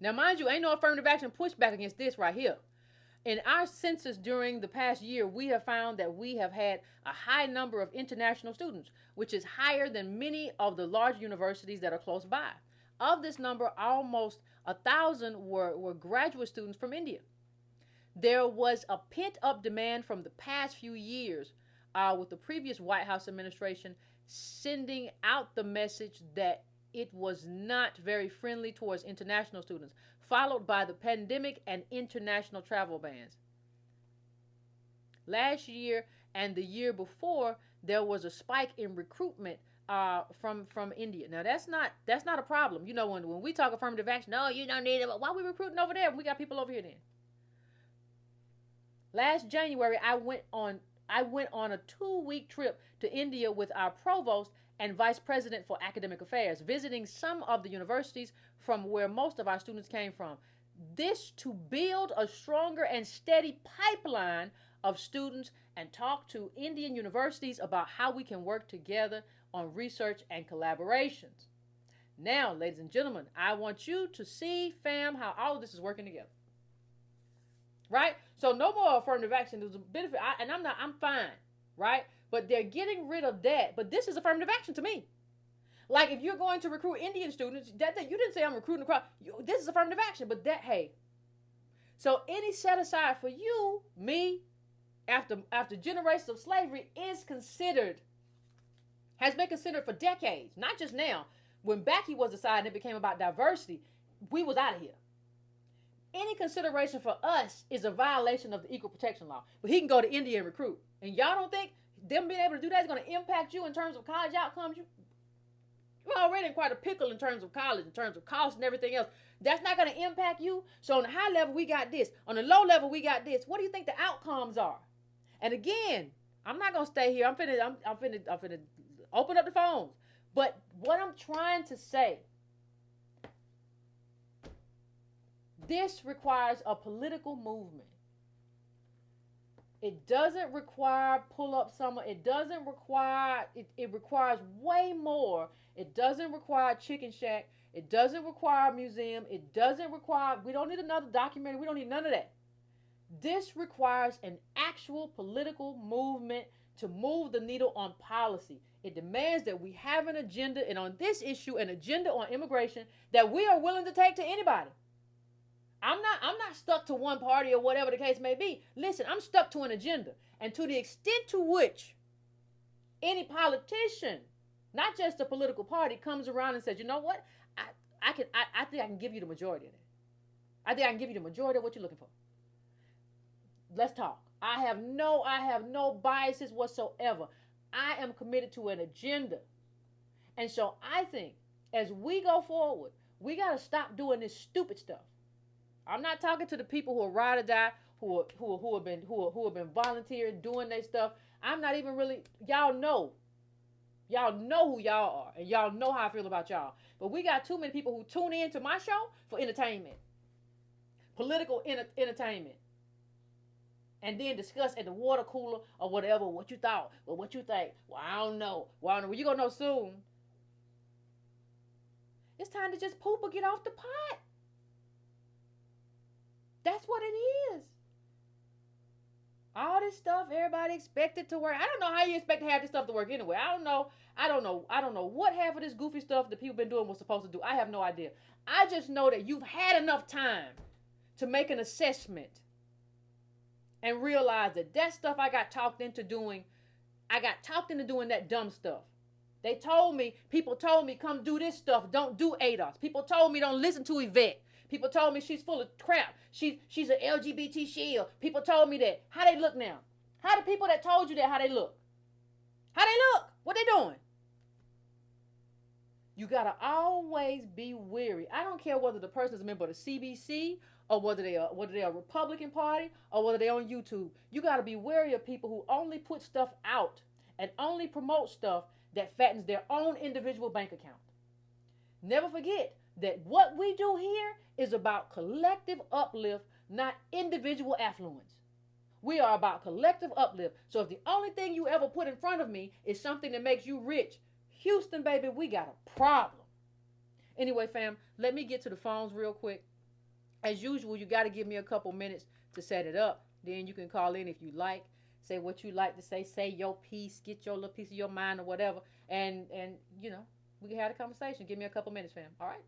Now, mind you, ain't no affirmative action pushback against this right here. In our census during the past year, we have found that we have had a high number of international students, which is higher than many of the large universities that are close by. Of this number, almost 1,000 were graduate students from India. There was a pent-up demand from the past few years with the previous White House administration sending out the message that it was not very friendly towards international students, followed by the pandemic and international travel bans. Last year and the year before, there was a spike in recruitment from India. Now that's not a problem. When we talk affirmative action, no, you don't need it. But why are we recruiting over there? We got people over here then. Last January, I went on a 2-week trip to India with our provost and vice president for academic affairs, visiting some of the universities from where most of our students came from. This to build a stronger and steady pipeline of students and talk to Indian universities about how we can work together on research and collaborations. Now, ladies and gentlemen, I want you to see, fam, how all of this is working together. Right? So no more affirmative action. There's a benefit, I'm fine, right? But they're getting rid of that. But this is affirmative action to me. Like if you're going to recruit Indian students, that you didn't say I'm recruiting across. This is affirmative action, but hey. So any set aside for you, me, after generations of slavery has been considered for decades, not just now. When Backy was decided, it became about diversity. We was out of here. Any consideration for us is a violation of the equal protection law. But he can go to India and recruit. And y'all don't think them being able to do that is going to impact you in terms of college outcomes? You're already in quite a pickle in terms of college, in terms of cost and everything else. That's not going to impact you. So on the high level, we got this. On the low level, we got this. What do you think the outcomes are? And again, I'm not gonna stay here. I'm finna open up the phones. But what I'm trying to say, this requires a political movement. It doesn't require pull up summer. It doesn't require, it requires way more. It doesn't require Chicken Shack. It doesn't require a museum. It doesn't require, we don't need another documentary. We don't need none of that. This requires an actual political movement to move the needle on policy. It demands that we have an agenda, and on this issue, an agenda on immigration that we are willing to take to anybody. I'm not stuck to one party or whatever the case may be. Listen, I'm stuck to an agenda. And to the extent to which any politician, not just a political party, comes around and says, you know what? I think I can give you the majority of that. I think I can give you the majority of what you're looking for. Let's talk. I have no biases whatsoever. I am committed to an agenda. And so I think as we go forward, we got to stop doing this stupid stuff. I'm not talking to the people who are ride or die, who have been volunteering, doing their stuff. I'm not even really, y'all know who y'all are, and y'all know how I feel about y'all. But we got too many people who tune in to my show for entertainment, political entertainment, and then discuss at the water cooler or whatever what you thought or what you think. Well, I don't know. Well, you're gonna know soon. It's time to just poop or get off the pot. That's what it is. All this stuff, everybody expected to work. I don't know how you expect to have this stuff to work anyway. I don't know what half of this goofy stuff that people been doing was supposed to do. I have no idea. I just know that you've had enough time to make an assessment and realize that stuff I got talked into doing that dumb stuff. People told me, come do this stuff. Don't do ADOS. People told me don't listen to Yvette. People told me she's full of crap. She's an LGBT shield. People told me that. How they look now? How the people that told you that, how they look? How they look? What they doing? You got to always be wary. I don't care whether the person is a member of the CBC or whether they're a Republican Party or whether they're on YouTube. You got to be wary of people who only put stuff out and only promote stuff that fattens their own individual bank account. Never forget that what we do here is about collective uplift, not individual affluence. We are about collective uplift. So if the only thing you ever put in front of me is something that makes you rich, Houston, baby, we got a problem. Anyway, fam, let me get to the phones real quick. As usual, you got to give me a couple minutes to set it up. Then you can call in if you like. Say what you like to say your piece, get your little piece of your mind or whatever. And you know, we can have a conversation. Give me a couple minutes, fam. All right?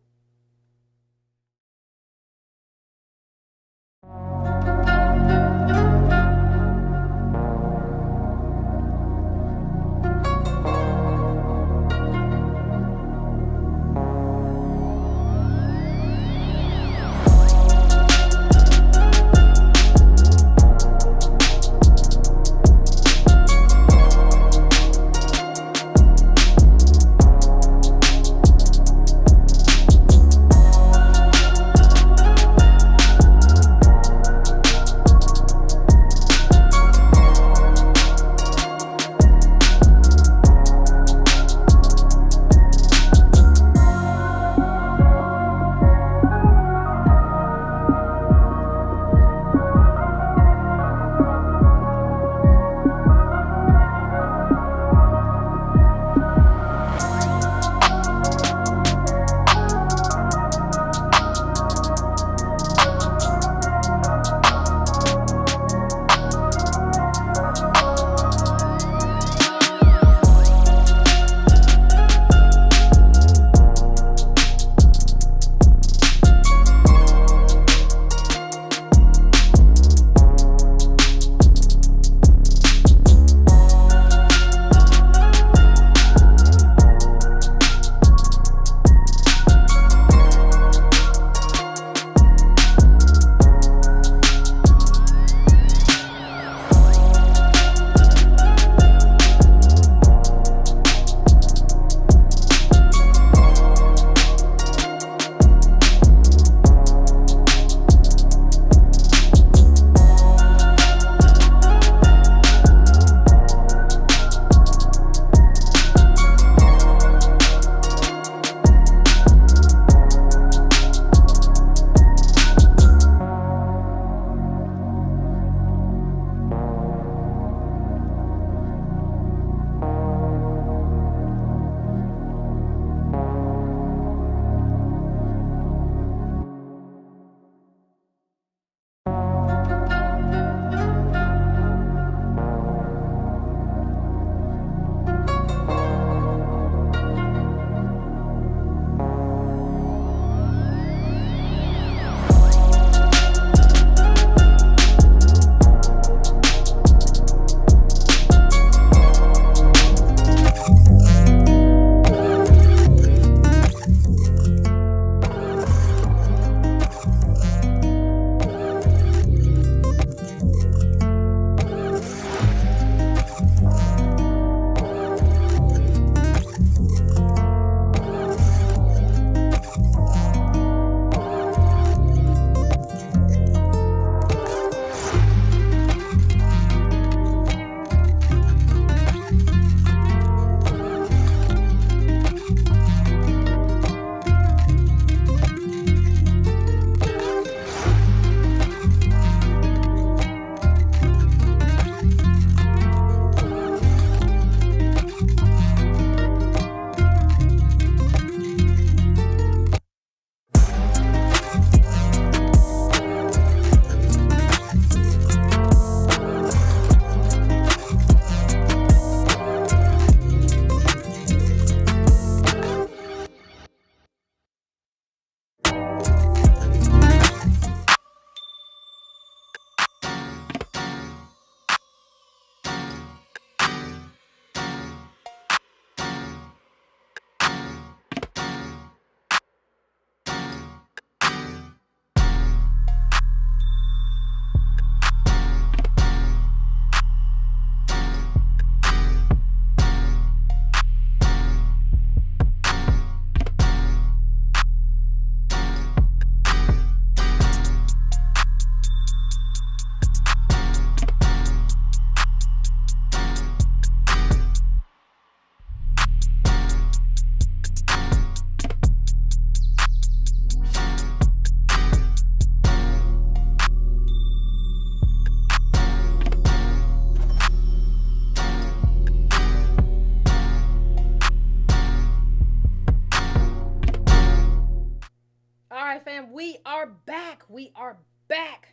are back. We are back.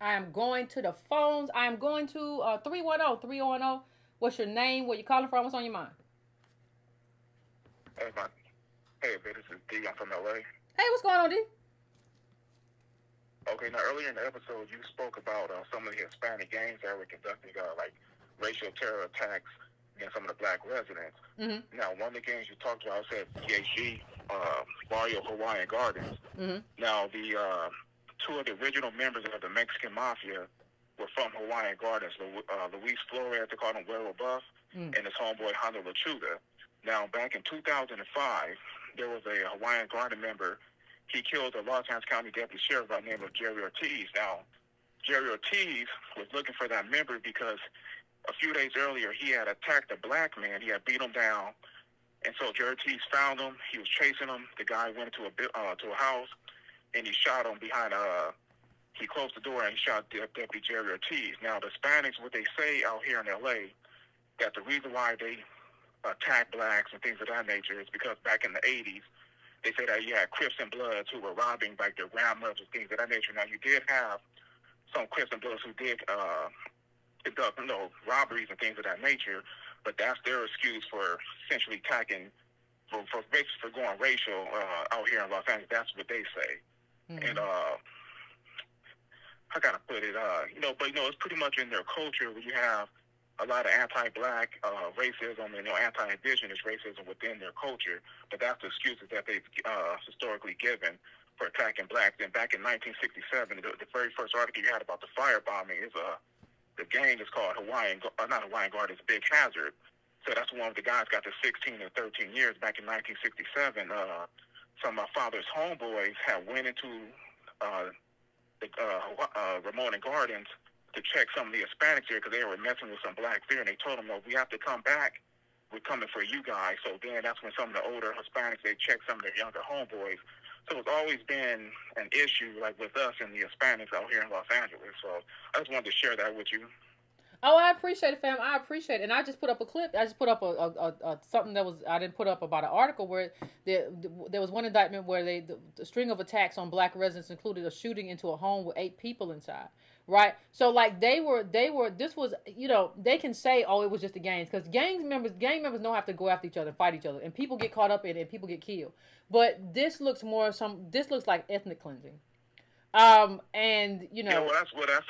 I am going to the phones. I am going to 310-310. What's your name? Where you calling from? What's on your mind? Hey, man. Hey, this is D. I'm from LA. Hey, what's going on, D? Okay, now earlier in the episode, you spoke about some of the Hispanic gangs that were conducting like racial terror attacks against some of the black residents. Mm-hmm. Now, one of the gangs you talked about said PHG, Barrio Hawaiian Gardens. Mm-hmm. Now, the two of the original members of the Mexican Mafia were from Hawaiian Gardens. Luis Flores, they called him Huevo Buff, and his homeboy Hondo Lechuga. Now, back in 2005, there was a Hawaiian Garden member. He killed a Los Angeles County Deputy Sheriff by the name of Jerry Ortiz. Now, Jerry Ortiz was looking for that member because a few days earlier he had attacked a black man. He had beat him down. And so Jerry Ortiz found him. He was chasing him. The guy went to a house, and he shot him behind he closed the door, and he shot Deputy Jerry Ortiz. Now, the Hispanics, what they say out here in L.A., that the reason why they attack blacks and things of that nature is because back in the 80s, they say that you had Crips and Bloods who were robbing like their grandmothers and things of that nature. Now, you did have some Crips and Bloods who did conduct, robberies and things of that nature, but that's their excuse for essentially attacking, for going racial out here in Los Angeles. That's what they say. Mm-hmm. And I gotta put it, but it's pretty much in their culture where you have a lot of anti-black racism and anti-indigenous racism within their culture, but that's the excuses that they've historically given for attacking blacks. And back in 1967, the very first article you had about the firebombing is the gang is called not Hawaiian Guard, it's Big Hazard. So that's one of the guys got to 16 and 13 years back in 1967. Some of my father's homeboys had went into the Ramona Gardens to check some of the Hispanics here because they were messing with some blacks there, and they told them, we have to come back. We're coming for you guys. So then that's when some of the older Hispanics, they checked some of their younger homeboys. So it's always been an issue like with us and the Hispanics out here in Los Angeles. So I just wanted to share that with you. Oh, I appreciate it, fam. I appreciate it. And I just put up a clip. I just put up a something that was, I didn't put up about an article where there was one indictment where the string of attacks on black residents included a shooting into a home with 8 people inside. Right? So like this was, they can say, oh, it was just the gangs, because gang members don't have to go after each other and fight each other, and people get caught up in it and people get killed. But this looks like ethnic cleansing. And Yeah, well, that's what I was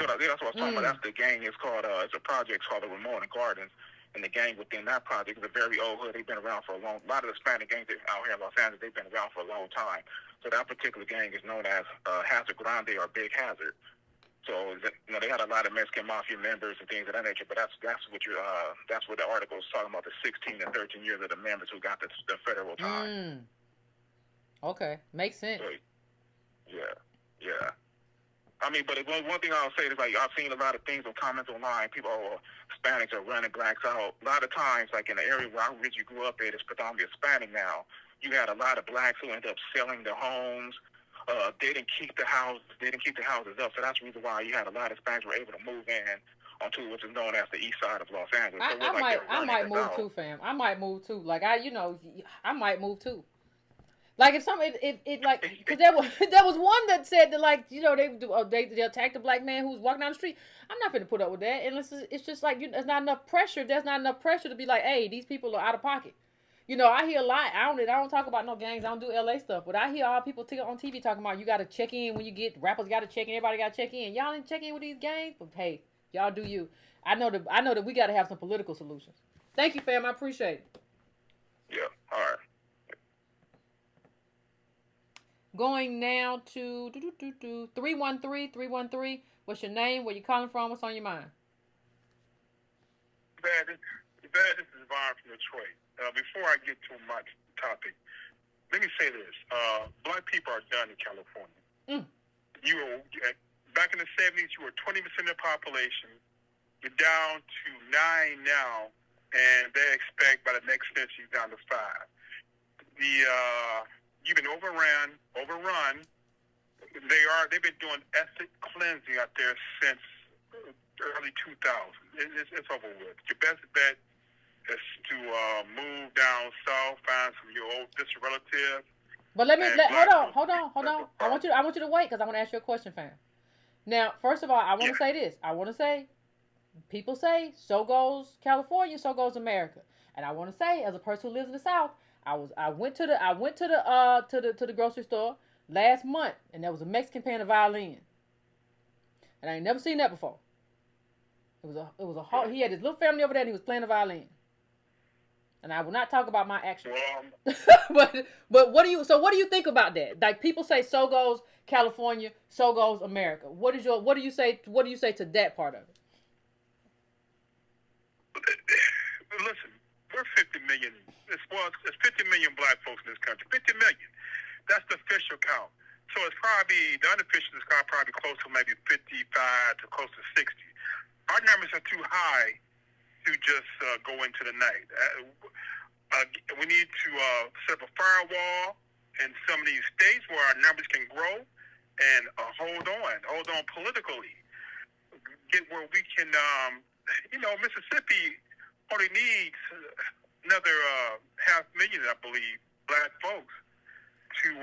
talking about. That's the gang. It's called it's a project called the Ramona Gardens, and the gang within that project is a very old hood. They've been around for a lot of the Hispanic gangs out here in Los Angeles, they've been around for a long time. So that particular gang is known as Hazard Grande or Big Hazard. So they had a lot of Mexican Mafia members and things of that nature. But that's what the article was talking about, the 16 and 13 years of the members who got the federal time. Okay, makes sense. So, yeah. I mean, but one thing I'll say is, like, I've seen a lot of things on comments online. People, Hispanics are running blacks out. A lot of times, like in the area where I originally grew up in, it's predominantly Hispanic now. You had a lot of blacks who end up selling their homes. They didn't keep the houses up. So that's the reason why you had a lot of Hispanics who were able to move in onto what's known as the east side of Los Angeles. So I might move too, fam. I might move too. Like I might move too. Like if because there was one that said that, like, they attacked a black man who was walking down the street. I'm not gonna put up with that, and it's just like, there's not enough pressure. There's not enough pressure to be like, hey, these people are out of pocket. I hear a lot. I don't talk about no gangs. I don't do LA stuff, but I hear all people on TV talking about you got to check in when you get rappers. Got to check in. Everybody got to check in. Y'all didn't check in with these gangs, but hey, y'all do you. I know that we got to have some political solutions. Thank you, fam. I appreciate it. Yeah. All right. Going now to 313. What's your name? Where you calling from? What's on your mind? This is Vaughn from Detroit. Before I get to my topic, let me say this. Black people are done in California. You were, back in the 70s, you were 20% of the population. You're down to 9 now, and they expect by the next century down to 5. You've been overrun. They've been doing ethnic cleansing out there since early 2000. It's over with. Your best bet is to move down south, find some of your old distant relatives, But hold on. I want you to wait because I want to ask you a question, fam. Now, first of all, I want to say this. I want to say, people say, so goes California, so goes America. And I want to say, as a person who lives in the South, I went to the grocery store last month, and there was a Mexican playing a violin, and I ain't never seen that before. He had his little family over there, and he was playing a violin. And I will not talk about my actions. but what do you think about that? Like, people say, so goes California, so goes America. What do you say to that part of it? Listen, we're 50 million. It's 50 million black folks in this country. 50 million. That's the official count. So it's probably, the unofficial is probably close to maybe 55 to close to 60. Our numbers are too high to just go into the night. We need to set up a firewall in some of these states where our numbers can grow and hold on politically. Get where we can, Mississippi only needs another 500,000, I believe, black folks to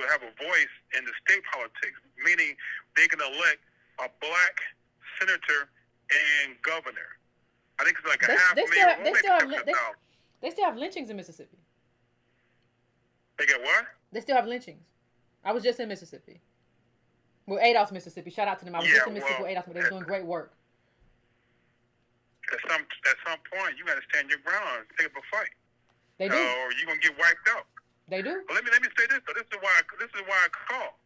have a voice in the state politics, meaning they can elect a black senator and governor. I think it's like a half million. They still have lynchings in Mississippi. They get what? They still have lynchings. I was just in Mississippi. Well, Adolph's Mississippi. Shout out to them. I was just in Mississippi with Adolph's. They were doing great work. At some point, you got to stand your ground and take up a fight. They do. Or you're gonna get wiped out. They do. But let me say this. Though. This is why I call.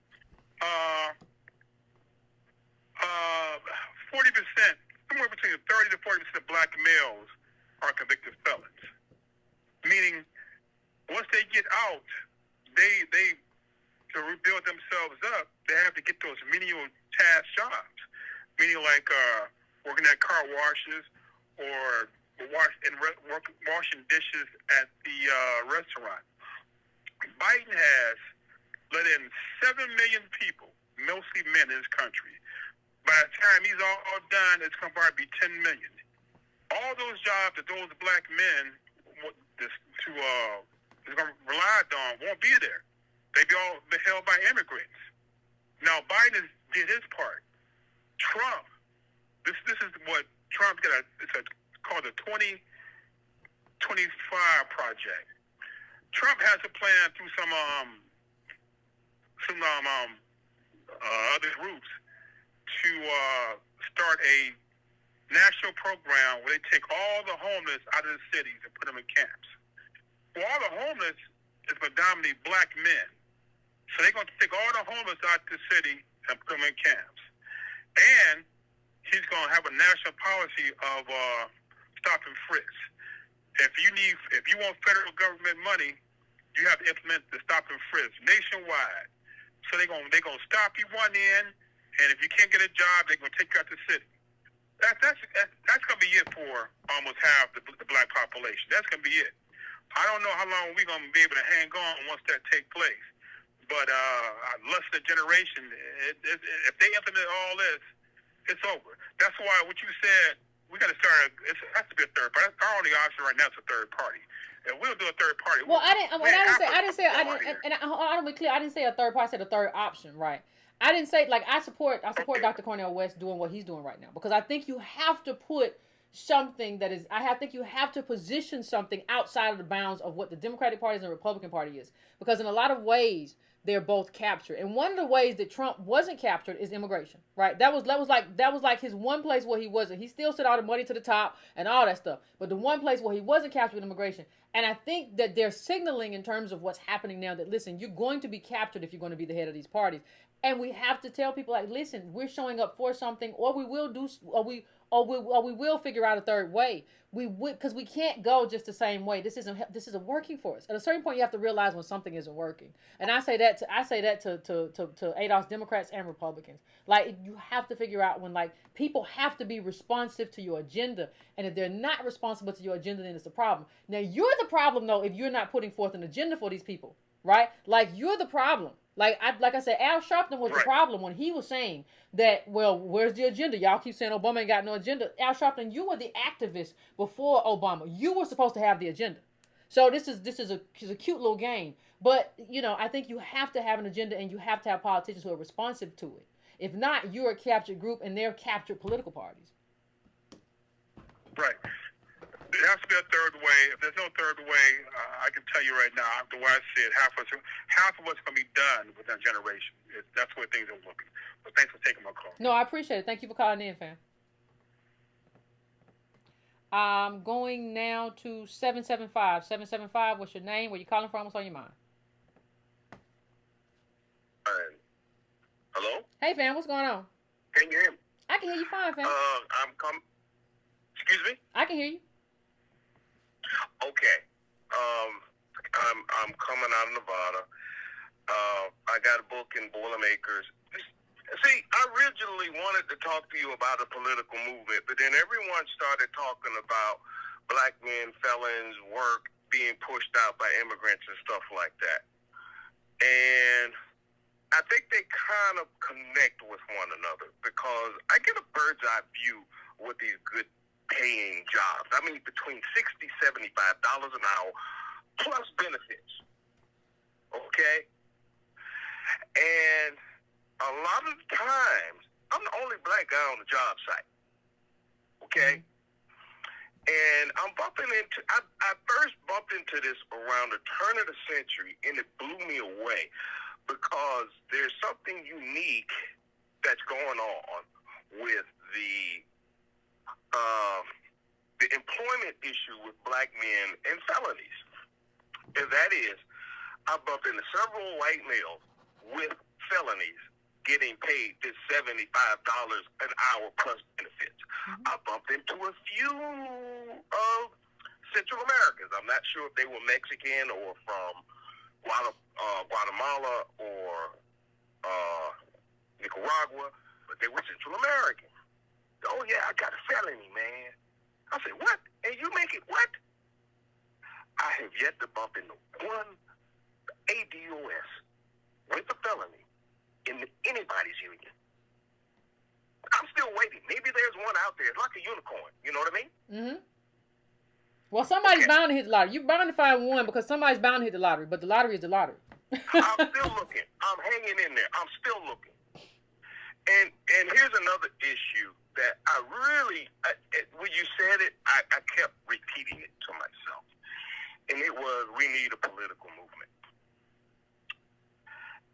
40%, somewhere between 30 to 40% of black males are convicted felons. Meaning, once they get out, they to rebuild themselves up, they have to get those menial task jobs. Meaning, like working at car washes or washing dishes at the restaurant. Biden has let in 7 million people, mostly men in this country. By the time he's all done, it's going to probably be 10 million. All those jobs that those black men is going to rely on won't be there. They be all held by immigrants. Now, Biden did his part. Trump, this is what Trump got. It's called the 2025 project. Trump has a plan through some other groups to start a national program where they take all the homeless out of the cities and put them in camps. Well, all the homeless is predominantly black men. So they're going to take all the homeless out of the city and put them in camps. And he's going to have a national policy of stop and frisk. If you want federal government money, you have to implement the stop and frisk nationwide. So they're going to stop you one end, and if you can't get a job, they're going to take you out the city. That's going to be it for almost half the black population. That's going to be it. I don't know how long we're going to be able to hang on once that takes place. But less than a generation, if they implement all this, it's over. That's why what you said, we got to start. It has to be a third party. Our only option right now is a third party. And we'll do a third party. Well, I didn't say a third party. I said a third option, right? I didn't say, like, I support Dr. Cornel West doing what he's doing right now, because I think you have to put something I think you have to position something outside of the bounds of what the Democratic Party and the Republican Party is, because in a lot of ways they're both captured. And one of the ways that Trump wasn't captured is immigration, right? That was like his one place where he wasn't. He still sent all the money to the top and all that stuff, but the one place where he wasn't captured with immigration. And I think that they're signaling in terms of what's happening now that, listen, you're going to be captured if you're going to be the head of these parties. And we have to tell people, like, listen, we're showing up for something, or we will figure out a third way. Because we can't go just the same way. This isn't working for us. At a certain point, you have to realize when something isn't working. And I say that to Adolph's Democrats and Republicans. Like, you have to figure out when, like, people have to be responsive to your agenda. And if they're not responsible to your agenda, then it's a problem. Now, you're the problem, though, if you're not putting forth an agenda for these people, right? Like, you're the problem. Like I said, Al Sharpton was the problem when he was saying that, well, where's the agenda? Y'all keep saying Obama ain't got no agenda. Al Sharpton, you were the activist before Obama. You were supposed to have the agenda. So this is a cute little game. But I think you have to have an agenda, and you have to have politicians who are responsive to it. If not, you're a captured group, and they're captured political parties. Right. There has to be a third way. If there's no third way, I can tell you right now, the way I see it, half of what's going to be done within a generation. That's where things are looking. But thanks for taking my call. No, I appreciate it. Thank you for calling in, fam. I'm going now to 775. 775, what's your name? Where you calling from? What's on your mind? Hello? Hey, fam, what's going on? Can you hear me? I can hear you fine, fam. Excuse me? I can hear you. Okay. I'm coming out of Nevada. I got a book in Boilermakers. See, I originally wanted to talk to you about a political movement, but then everyone started talking about black men, felons, work, being pushed out by immigrants and stuff like that. And I think they kind of connect with one another because I get a bird's eye view with these good paying jobs. I mean, between $60, $75 an hour plus benefits. Okay? And a lot of the times, I'm the only black guy on the job site. Okay? And I'm bumping into, I first bumped into this around the turn of the century, and it blew me away because there's something unique that's going on with the employment issue with black men and felonies. And that is, I bumped into several white males with felonies getting paid this $75 an hour plus benefits. I bumped into a few of Central Americans. I'm not sure if they were Mexican or from Guatemala or Nicaragua, but they were Central American. Oh, yeah, I got a felony, man. I said, what? And you make it what? I have yet to bump into one ADOS with a felony in anybody's union. I'm still waiting. Maybe there's one out there. It's like a unicorn. You know what I mean? Mm-hmm. Well, somebody's bound to hit the lottery. You're bound to find one because somebody's bound to hit the lottery, but the lottery is the lottery. I'm still looking. I'm hanging in there. I'm still looking. And here's another issue that I really, when you said it, I kept repeating it to myself. And it was, we need a political movement.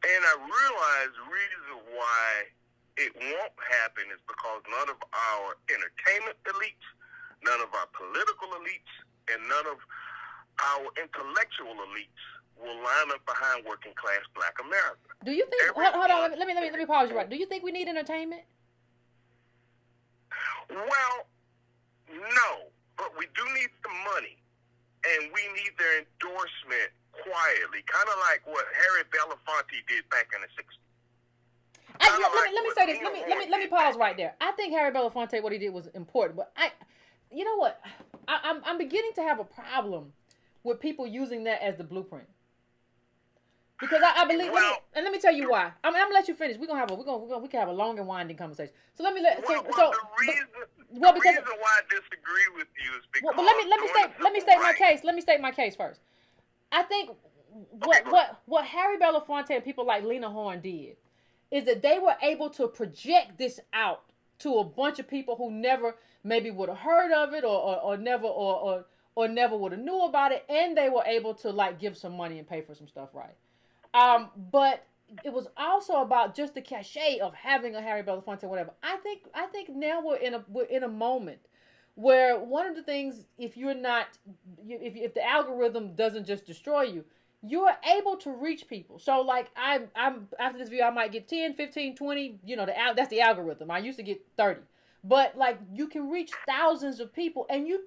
And I realized the reason why it won't happen is because none of our entertainment elites, none of our political elites, and none of our intellectual elites will line up behind working class black America. Do you think, hold on, let me pause you right. Do you think we need entertainment? Well, no, but we do need the money, and we need their endorsement quietly, kind of like what Harry Belafonte did back in the 60s. Let me say this. Let me pause right there. I think Harry Belafonte, what he did was important, but you know what? I'm beginning to have a problem with people using that as the blueprint. Because I believe, and let me tell you why. I'm gonna let you finish. We can have a long and winding conversation. So let me let. The reason why I disagree with you is because. Well, let me state my case. Let me state my case first. I think what Harry Belafonte and people like Lena Horne did is that they were able to project this out to a bunch of people who never maybe would have heard of it or never would have knew about it, and they were able to like give some money and pay for some stuff, right? But it was also about just the cachet of having a Harry Belafonte, whatever. I think now we're in a moment where one of the things, if the algorithm doesn't just destroy you, you're able to reach people. So like I'm after this video, I might get 10, 15, 20, that's the algorithm. I used to get 30. But like you can reach thousands of people, and you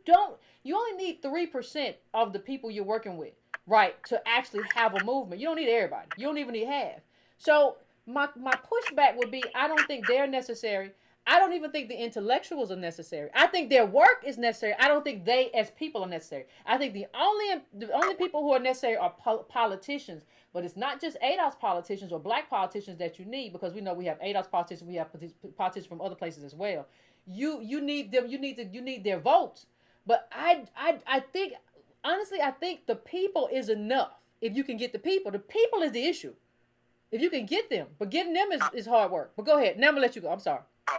only need 3% of the people you're working with, right, to actually have a movement. You don't need everybody. You don't even need half. So my pushback would be, I don't think they're necessary. I don't even think the intellectuals are necessary. I think their work is necessary. I don't think they as people are necessary. I think the only people who are necessary are politicians. But it's not just ADOS politicians or black politicians that you need, because we know we have ADOS politicians, we have politicians from other places as well. You need them. You need their votes. But I think honestly, honestly, I think the people is enough. If you can get the people is the issue. If you can get them, but getting them is hard work. But go ahead. Now I'm gonna let you go. I'm sorry. I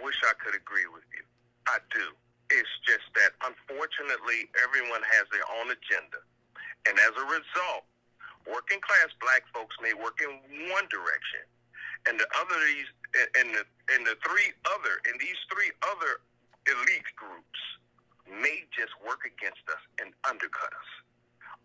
wish I could agree with you. I do. It's just that, unfortunately, everyone has their own agenda. And as a result, working class black folks may work in one direction, and these three other elite groups may just work against us and undercut us.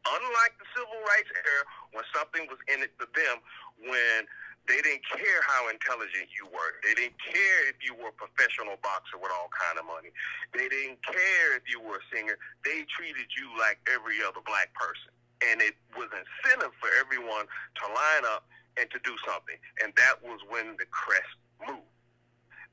Unlike the civil rights era, when something was in it for them, when they didn't care how intelligent you were. They didn't care if you were a professional boxer with all kind of money. They didn't care if you were a singer. They treated you like every other black person. And it was incentive for everyone to line up and to do something. And that was when the crest moved.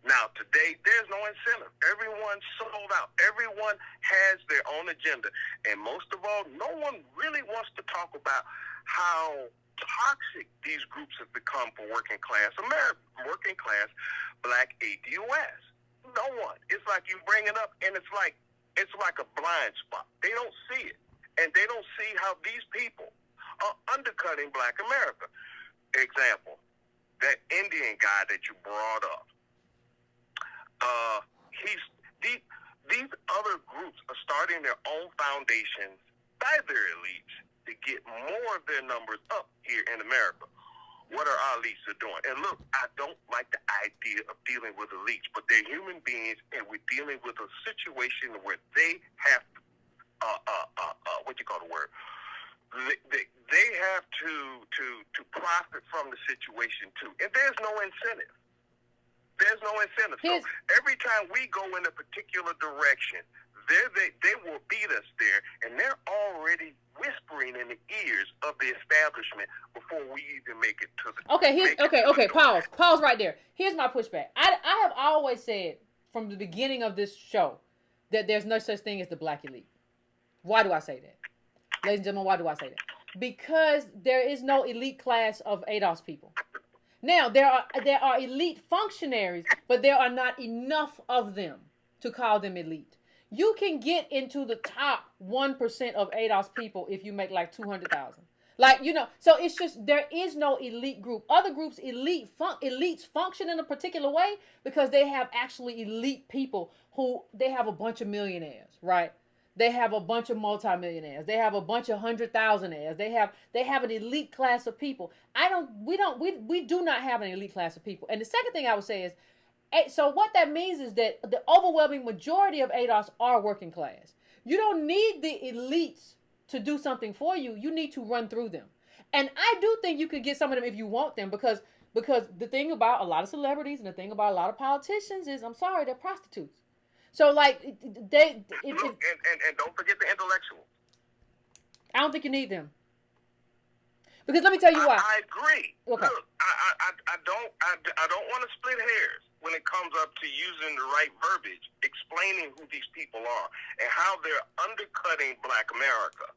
Now, today, there's no incentive. Everyone's sold out. Everyone has their own agenda. And most of all, no one really wants to talk about how toxic these groups have become for working class America, working class black ADOS. No one. It's like you bring it up, and it's like a blind spot. They don't see it, and they don't see how these people are undercutting black America. Example, that Indian guy that you brought up. These other groups are starting their own foundations by their elites to get more of their numbers up here in America. What are our elites doing? And look, I don't like the idea of dealing with elites, but they're human beings, and we're dealing with a situation where they have they have to profit from the situation too, and there's no incentive. There's no incentive. So every time we go in a particular direction, they will beat us there, and they're already whispering in the ears of the establishment before we even make it to the Okay. Pause right there. Here's my pushback. I have always said from the beginning of this show that there's no such thing as the black elite. Why do I say that? Ladies and gentlemen, why do I say that? Because there is no elite class of ADOS people. Now, there are elite functionaries, but there are not enough of them to call them elite. You can get into the top 1% of ADOS people if you make like 200,000. Like, so it's just, there is no elite group. Other groups, elites function in a particular way because they have actually elite people who, they have a bunch of millionaires, right? They have a bunch of multimillionaires. They have a bunch of 100,000aires. They have an elite class of people. We do not have an elite class of people. And the second thing I would say is, so what that means is that the overwhelming majority of ADOS are working class. You don't need the elites to do something for you. You need to run through them. And I do think you could get some of them if you want them, because the thing about a lot of celebrities and the thing about a lot of politicians is, I'm sorry, they're prostitutes. So and don't forget the intellectuals. I don't think you need them. Because let me tell you why. I agree. Okay. Look, I don't want to split hairs when it comes up to using the right verbiage, explaining who these people are and how they're undercutting black America,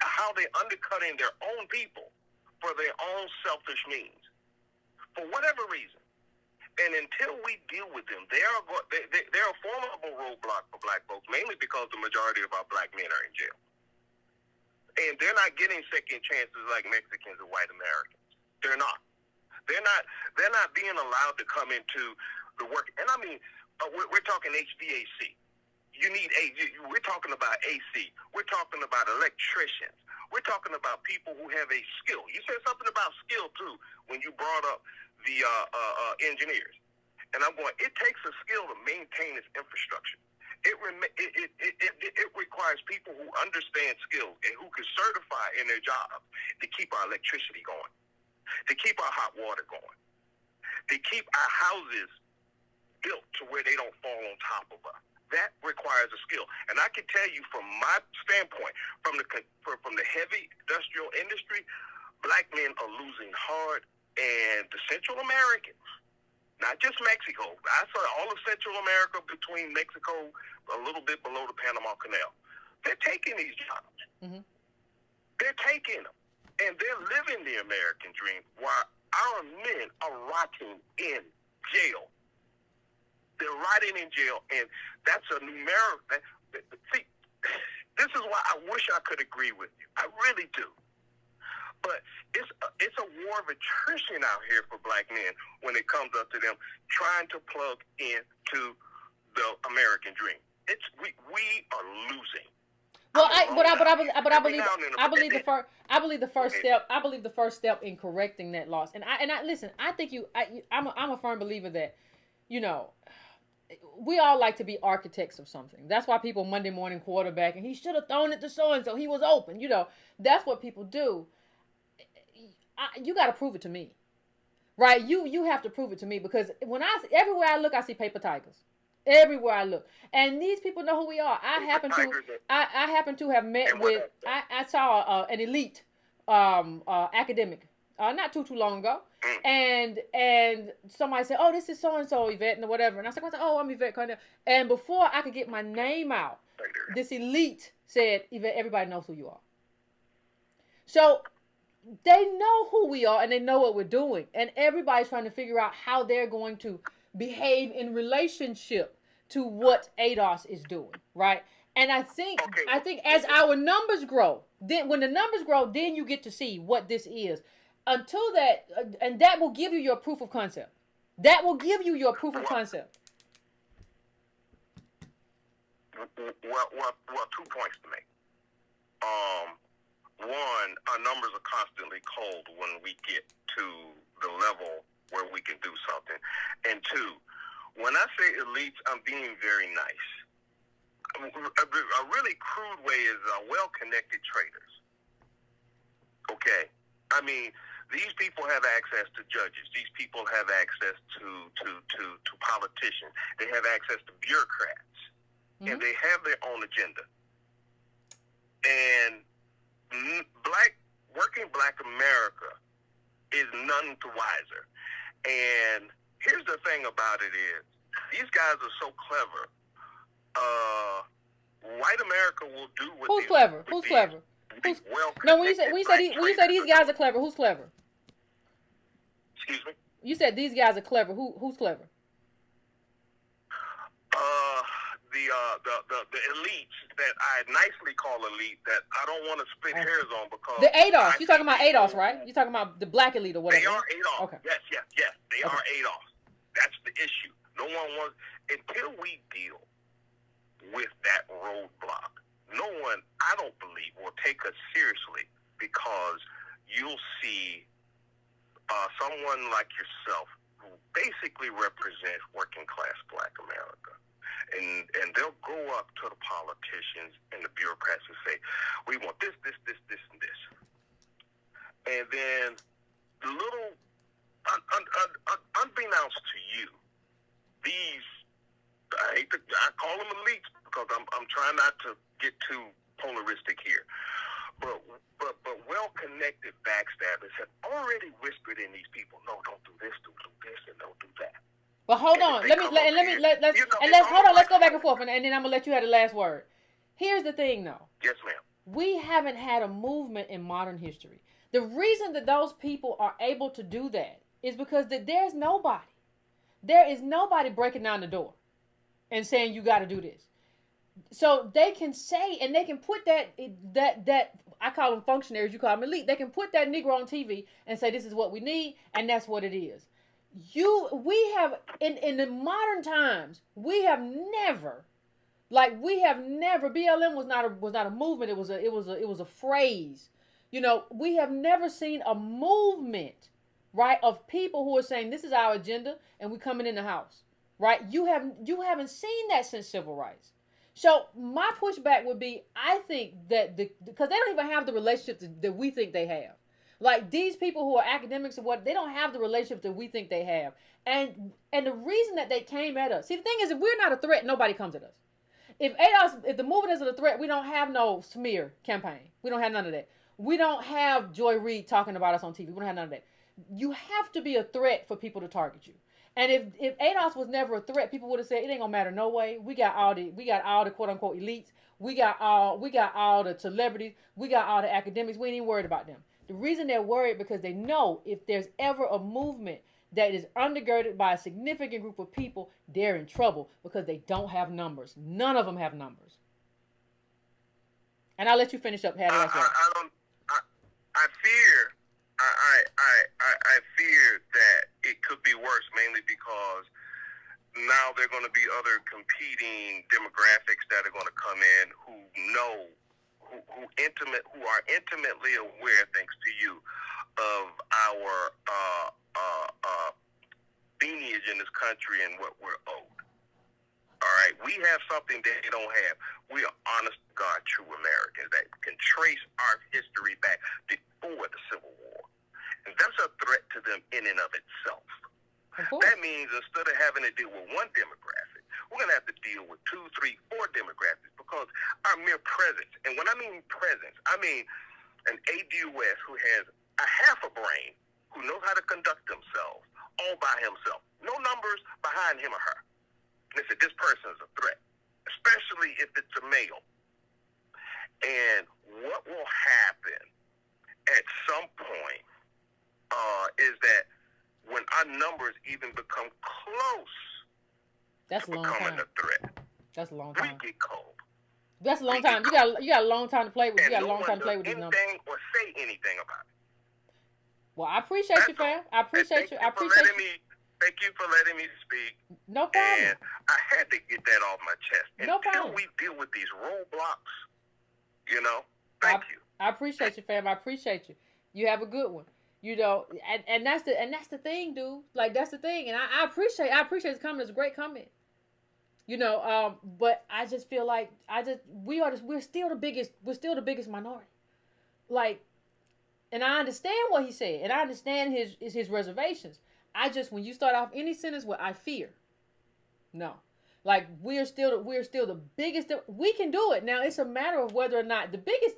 how they're undercutting their own people for their own selfish means, for whatever reason. And until we deal with them, they're a formidable roadblock for black folks, mainly because the majority of our black men are in jail. And they're not getting second chances like Mexicans or white Americans. They're not. They're not being allowed to come into the work. And I mean, we're talking HVAC. We're talking about AC. We're talking about electricians. We're talking about people who have a skill. You said something about skill too when you brought up the engineers. And I'm going, it takes a skill to maintain this infrastructure. It requires people who understand skills and who can certify in their jobs to keep our electricity going, to keep our hot water going, to keep our houses built to where they don't fall on top of us. That requires a skill. And I can tell you from my standpoint, from the heavy industrial industry, black men are losing hard. And the Central Americans, not just Mexico, I saw all of Central America between Mexico, a little bit below the Panama Canal, they're taking these jobs. Mm-hmm. They're taking them. And they're living the American dream while our men are rotting in jail. They're rotting in jail, and that's a numeric. See, this is why I wish I could agree with you. I really do. But it's a war of attrition out here for black men when it comes up to them trying to plug into the American dream. We are losing. Well, I believe the first step in correcting that loss. And I listen. I think I'm a firm believer that, we all like to be architects of something. That's why people Monday morning quarterback and he should have thrown it to so and so. He was open. That's what people do. You got to prove it to me, right? You have to prove it to me, because everywhere I look, I see paper tigers. Everywhere I look, and these people know who we are. I happen to have met with. I saw an elite academic not too long ago, and somebody said, "Oh, this is so and so Yvette and whatever," and I said, "Oh, I'm Yvette Cornell." And before I could get my name out, this elite said, "Yvette, everybody knows who you are." So they know who we are and they know what we're doing, and everybody's trying to figure out how they're going to behave in relationship to what ADOS is doing, right? And I think as our numbers grow, then when the numbers grow, then you get to see what this is. Until that, and that will give you your proof of concept. That will give you your proof of concept. Well, 2 points to make. One, our numbers are constantly cold when we get to the level where we can do something. And two, when I say elites, I'm being very nice. A really crude way is well-connected traders. Okay? I mean, these people have access to judges. These people have access to politicians. They have access to bureaucrats. Mm-hmm. And they have their own agenda. And working black America is none the wiser. And here's the thing about it is, these guys are so clever. White America will do what Who's clever? When you say these guys are clever, who's clever? Excuse me? You said these guys are clever. Who's clever? The elites that I nicely call elite, that I don't want to split hairs on, because the ADOS. You're talking about ADOS, right? You're talking about the black elite or whatever. They are ADOS. Okay. Yes. They are ADOS. That's the issue. No one wants, until we deal with that roadblock, no one, I don't believe, will take us seriously, because you'll see someone like yourself who basically represents working class black America. And they'll go up to the politicians and the bureaucrats and say, we want this, and this. And then the little, unbeknownst to you, these, I call them elites because I'm trying not to get too polaristic here. But well-connected backstabbers have already whispered in these people, no, don't do this, don't do this, and don't do that. Well, hold on. Let's go back and forth, and then I'm gonna let you have the last word. Here's the thing, though. Yes, ma'am. We haven't had a movement in modern history. The reason that those people are able to do that is because there's nobody. There is nobody breaking down the door and saying you got to do this. So they can say, and they can put that I call them functionaries, you call them elite. They can put that Negro on TV and say this is what we need, and that's what it is. We have in the modern times, we have never, BLM was not a movement. It was a phrase. We have never seen a movement, right, of people who are saying this is our agenda and we coming in the house, right? You haven't seen that since civil rights. So my pushback would be, I think that because they don't even have the relationships that we think they have. Like these people who are academics and they don't have the relationship that we think they have. And the reason that they came at us. See, the thing is, if we're not a threat, nobody comes at us. If the movement isn't a threat, we don't have no smear campaign. We don't have none of that. We don't have Joy Reid talking about us on TV. We don't have none of that. You have to be a threat for people to target you. And if ADOS was never a threat, people would have said it ain't gonna matter no way. We got all the quote unquote elites. We got all the celebrities. We got all the academics. We ain't even worried about them. The reason they're worried because they know if there's ever a movement that is undergirded by a significant group of people, they're in trouble because they don't have numbers. None of them have numbers. And I'll let you finish up. I don't. I fear. I fear that it could be worse, mainly because now there are going to be other competing demographics that are going to come in who know, who are intimately aware, thanks to you, of our lineage in this country and what we're owed. All right, we have something that they don't have. We are honest to God, true Americans that can trace our history back before the Civil War, and that's a threat to them in and of itself. That means instead of having to deal with one demographic, we're going to have to deal with 2, 3, 4 demographics, because our mere presence, and when I mean presence, I mean an ADOS who has a half a brain, who knows how to conduct themselves all by himself. No numbers behind him or her. Listen, this person is a threat, especially if it's a male. And what will happen at some point is that when our numbers even become close to becoming a threat, that's a long time. We get cold. That's a long time. You got a long time to play with. And you got a long time to play with these numbers. Anything or say anything about it. Well, I appreciate you, fam. I appreciate you. Thank you for letting me speak. No problem. And I had to get that off my chest. No problem. Until we deal with these roadblocks, thank you. I appreciate you, fam. I appreciate you. You have a good one. And that's the thing, dude. Like, that's the thing. And I appreciate this comment. It's a great comment. But I just feel like we're still the biggest minority. Like, and I understand what he said, and I understand his reservations. When you start off any sentence with "I fear," no, like we're still the biggest. We can do it now. It's a matter of whether or not the biggest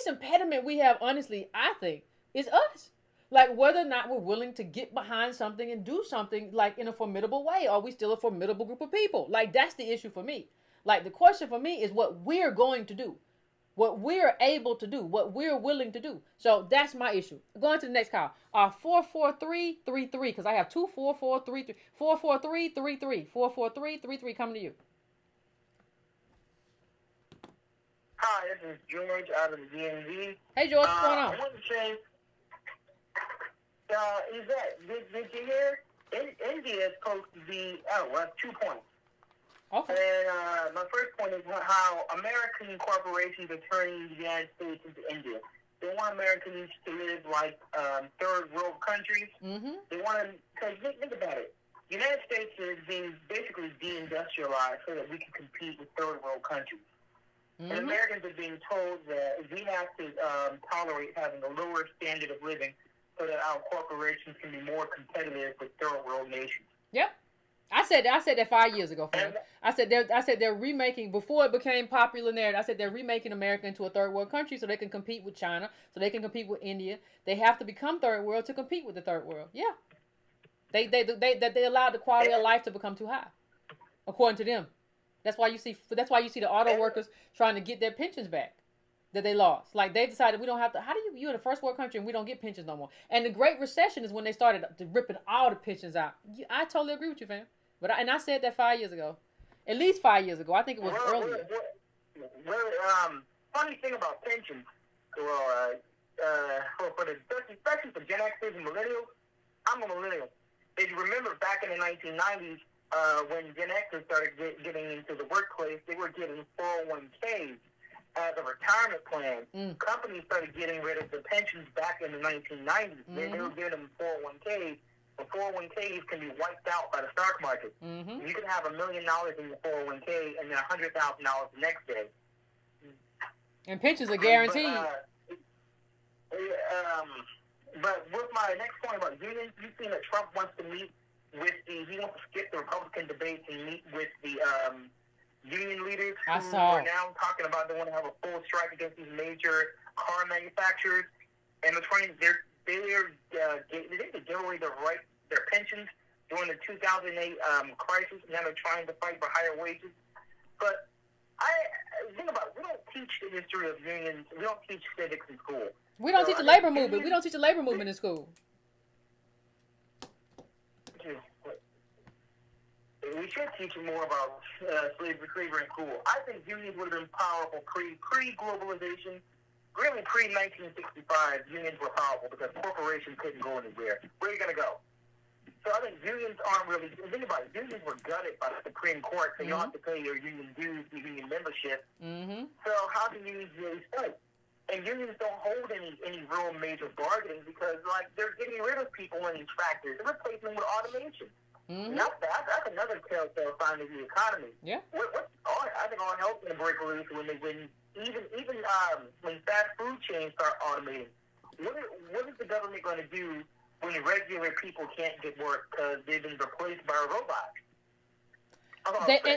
impediment we have, honestly, I think, is us. Like, whether or not we're willing to get behind something and do something, like, in a formidable way. Are we still a formidable group of people? Like, that's the issue for me. Like, the question for me is what we're going to do, what we're able to do, what we're willing to do. So that's my issue. Going to the next call. 44333, because I have 24433. 44333. 44333 coming to you. Hi, this is George out of the DMV. Hey, George, what's going on? I want to say, did you hear? India is supposed to be, 2 points. Okay. And my first point is how American corporations are turning the United States into India. They want Americans to live like third world countries. Mm-hmm. They want to, because think about it. The United States is being basically deindustrialized so that we can compete with third world countries. Mm-hmm. And Americans are being told that we have to tolerate having a lower standard of living so that our corporations can be more competitive with third world nations. Yep. I said that 5 years ago, fam. I said they're remaking, before it became popular there. I said they're remaking America into a third world country so they can compete with China, so they can compete with India. They have to become third world to compete with the third world. Yeah. They allowed the quality of life to become too high, according to them. That's why you see the auto workers trying to get their pensions back that they lost. Like, they decided we don't have to. How do you're in a first world country and we don't get pensions no more? And the Great Recession is when they started ripping all the pensions out. I totally agree with you, fam. But I said that 5 years ago, at least 5 years ago. I think it was earlier. Funny thing about pensions, especially for Gen Xers and millennials. I'm a millennial. If you remember back in the 1990s, when Gen Xers started getting into the workplace, they were getting 401ks as a retirement plan. Companies started getting rid of the pensions back in the 1990s. Mm-hmm. They were giving them 401ks. The 401ks can be wiped out by the stock market. Mm-hmm. You can have $1 million in your 401k and then $100,000 the next day. And pensions are guaranteed. But with my next point about unions, you've seen that Trump wants to meet with he wants to skip the Republican debates and meet with the union leaders who are now talking about they want to have a full strike against these major car manufacturers, and they give away their pensions during the 2008 crisis, and now they're trying to fight for higher wages. But think about it, we don't teach the history of unions. We don't teach civics in school. We don't teach the labor movement. We don't teach the labor movement in school. we should teach them more about slavery in school. I think unions would have been powerful pre-globalization. Really, pre-1965, unions were powerful because corporations couldn't go anywhere. Where are you going to go? So I think unions aren't really, think about it, unions were gutted by the Supreme Court, so you don't have to pay your union dues, your union membership. So how can unions really fight? And unions don't hold any real major bargaining because, like, they're getting rid of people in these factories. They're replacing them with automation. That's another telltale sign of the economy. Yeah. I think all hell's going to break loose when fast food chains start automating. What is the government going to do when regular people can't get work because they've been replaced by a robot?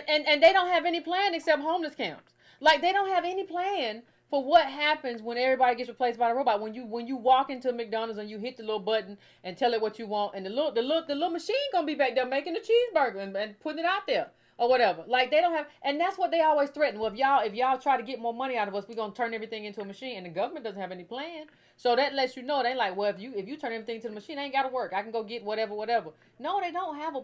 And they don't have any plan except homeless camps. Like, they don't have any plan for what happens when everybody gets replaced by a robot. When you walk into McDonald's and you hit the little button and tell it what you want, and the little machine gonna be back there making the cheeseburger and putting it out there or whatever. Like, they don't have, and that's what they always threaten. Well, if y'all try to get more money out of us, we're gonna turn everything into a machine, and the government doesn't have any plan. So that lets you know they like, well, if you turn everything into the machine, I ain't gotta work. I can go get whatever. No, they don't have